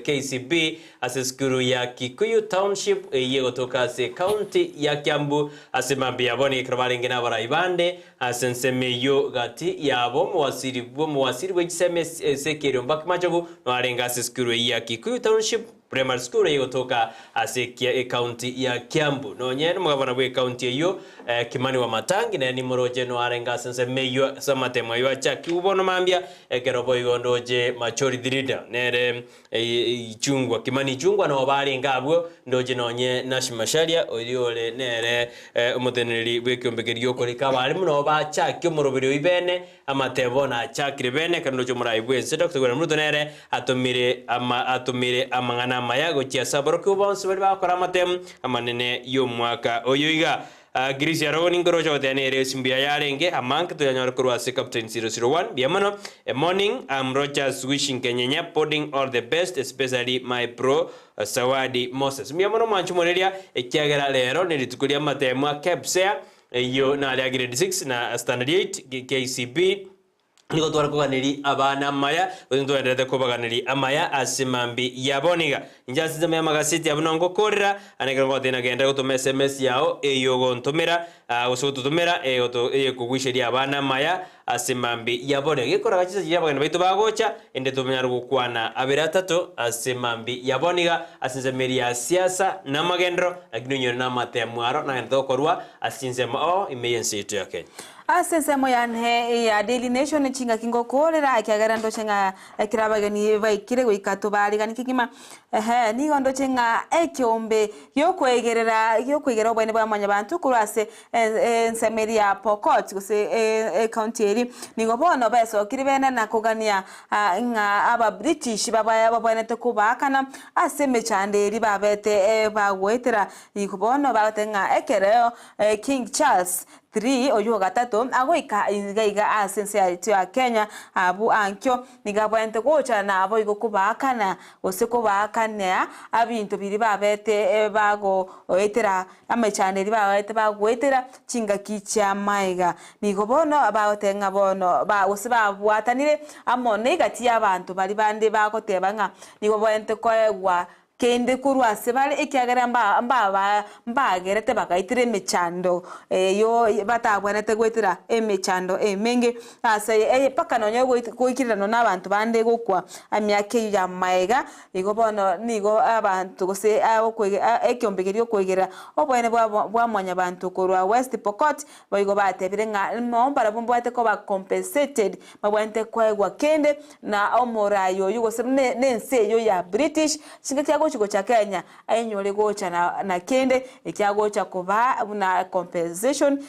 KCB ase skuru ya Kikuyu Township yego toka ase county ya Kiambu ase mambia boni krabalinge na baraibande asense meyo gati yabo muwasiri bwe sekero mbakmajogo no arenga ase skuru ya Kikuyu Township primary school yego toka ase county ya Kiambu no nyene mugabana bwe county yo Kimani wa Matangi na ni moroje no arenga sense meyo samatema yo achaki ubono mambia kerobo yondoje machori dirida nere chungwa Kimani chungwa no bali ngabwo ndoje nonye nashimasharia oyole nere umuteneri bwe kyombegeriyo ko likabali muno bachaki umurubiri ibene amatebo na chakire bene kandoje murayibwe Dr. Gwana Muto nere atumire amangana mayago chia saboro kubonse bari bakora amatem amanene yo mwaka oyoiga Grisi aroni ngoro jote ne resimbia yarenge amanka to yanyor kurwa se captain 001 biamano a morning I'm Rogers wishing Kenya podding all the best especially my pro Sawadi Moses biamano manchu moneria ekiagera lero ne litukulia matema kepsea yo na ya grade 6 na standard 8 KCB niko twara kuganiri abana maya uzinto endete kubaganiri amaya asimambi yaboniga injasi zame magasiti abunongo korera aneka ngotena genda gutuma SMS yao eyogo ntumira usututumira kugwisheria abana maya asimambi yaboniga gikora gachiza yabagana baitu bagocha ende tumenya gukwana abira tatu asimambi yaboniga asinzemeri ya siasa na magendro akinyo na matemwaro na ndo korwa asinzema imeyensi yetu ya Kenya asensemo yanhe ya Daily Nation chinga kingo korera akiagara ndo chenga kirabagani vaikire goikato bali gani kikima ni gondo chenga ekyombe yokwegera obwene bwa manya bantu kurase ensemeri ya Pokot kuse county eri nigo bono beso kiribena na kugania nga aba British babone to kubakana aseme chande eri babete bagwetera nigo bono batenga ekereo King Charles 3 oyo gatatu agoika ingaiga asense ya Kenya abu ankyo nigabwente gocha na abo igokubakana osekubakana abintu biri babete bago oetera amachane ri babete bagwetera chinga kicha maiga nigobono abaotenga bono ba osibabwatanire amone gati y'abantu bari bande bagotebanga nigobwente kwegwa kende kurwa sebale ekiagera mbagerete bakaitire emechando yo batabwanete gwetira emechando emenge ase paka nonyo goikirano n'abantu bande gokwa amiake ya maega igo bono nigo abantu gose ekyombegerio kwegera obwene bwa mwanya bantu korwa West Pokot boigo batebire nga mombara bombwate ko ba compensated babwente kwegwa kende na omorayo yugo se nenseyo ya British singa kyago cha Kenya ainyole gocha na kende ekyagocha kuba na compensation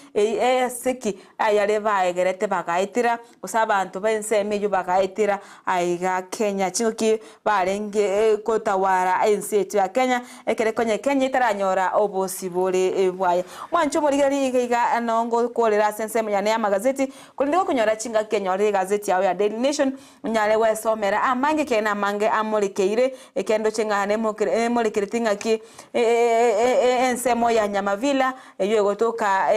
seki ayaleva egerete bakaitira usabantu bensemeyo bakaitira aiga Kenya chingoki barenge kotawara enseyo ya Kenya ekerekonye Kenya itaranyora obosibole bwaya mwancho morigari iga anongo kolera sense muyane ya magazeti kulindiko kunyora chinga Kenya ore gazeti yawe ya Daily Nation nyale wesomera amange kena mange amolikeire ekendo chengane molekiritinga ki ensemo ya Nyamavila eyo gotoka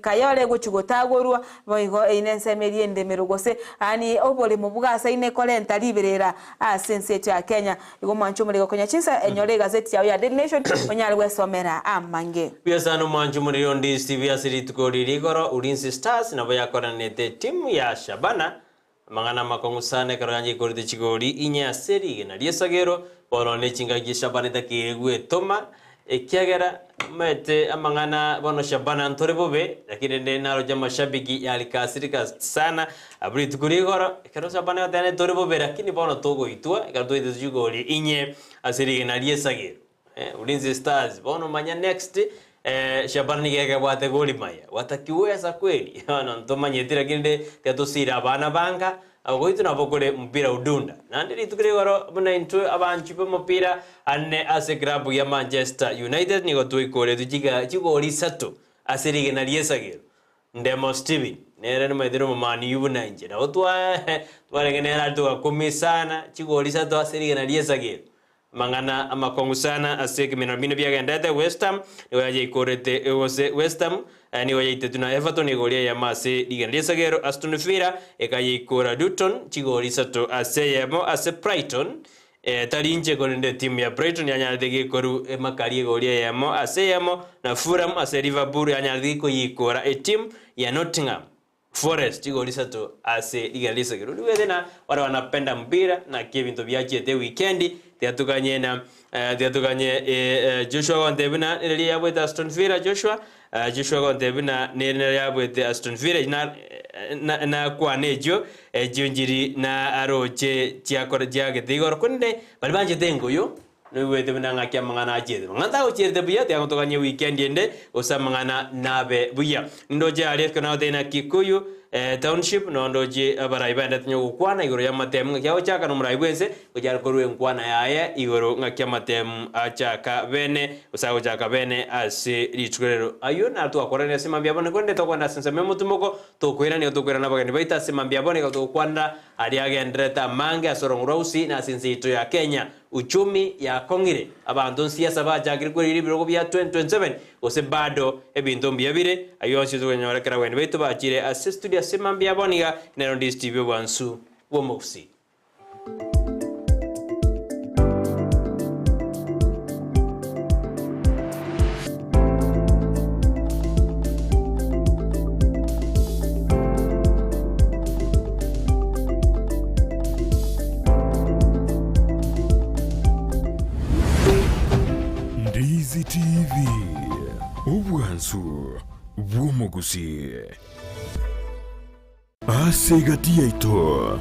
kayole gochugotagorwa boigo inensemerie ndemerugose ani obole mubugasa ine kolenta liberera sense ya Kenya igo mwancho muri gokonya chinsa enyore gazeti yawe ya Daily Nation onyale wesomera amange Biasano mwancho muri Ndizi TV asiri tukoriri goro Ulinzi Stars nabo yakoranete timu ya Shabana mangana makongusane karanje korite chigori inya seri na liesagero bono ne chinga Shabana takigwe toma ekiagera mete amangana bono Shabana ntore bobe lakini ndenaro jama shabiki yalikasirika sana abri tukurigoro kero Shabana yatane tore bobe lakini bono togo itwa karto ite chigori inye asiri na liesagero Ulinzi Stars bono manya next Shabana nigega bwate goli maya watakiweza kweli ana ntomanyetira kinde tetosira abana banga agoito nabokore mpira udunda nandiri tukirigoro buna into abanchi pe mpira ane ase club ya Manchester United nigo tuikore tujiga chigoli 3 asirige na liesagero ndemo Steven nere no medero mani yubuna nje na otwa twarengenera tukakumi sana chigoli 3 asirige na liesagero mangana amakongusana aseke minabino byagendete West Ham niwe yaje ikorete ewose West Ham niwe yayitetuna Everton igolia ya mase digendesagero Aston Villa ekaye ikora Luton chigoli 3 aseyemo ase Brighton tarinje konende timu ya Brighton yanyadege koru Makori igolia yamo aseyemo na Fulham ase Liverpool yanyadege ko yikora team ya Nottingham Forest chigoli 3 ase digendesagero niwe na wale wanapenda mpira na kibinto byachete weekend Tiatukanye na Joshua Gontebina nili yabwete Aston Villa Joshua Gontebina nili yabwete Aston Villa na kwanejo junjiri na aroche chiakora jagetigor kunde balbanje tengo yo niwete bina ngakya mangana ajede nganta ocherde buya tiatukanye weekend ende osamangana nabe buya ndoje aliet kana tena Kikuyu township nondoje abaraiba nyo kwana igoro ya matemu kyao chaka no muraibwense kujara korwe nkwana yaye igoro ngakya matemu achaka bene usago chaka bene ase litwerero ayo na tu akorane sema byabone konde to kwanda sense memutumoko to kwera ni to kwera nabagani baita sema byabone ko to kwanda ali agendreta mange asorongurausi na sinsito ya Kenya uchumi ya kongire abantu siasa bajagire kuri birogo bya 2027 ose bado ebintu byabire ayo nsizo kwenyora kera wene beto bachire assist ya sema byaboniga nero Ndizi TV wansu wo Gusii Ndizi TV obwansu wo Gusii Asegatia ito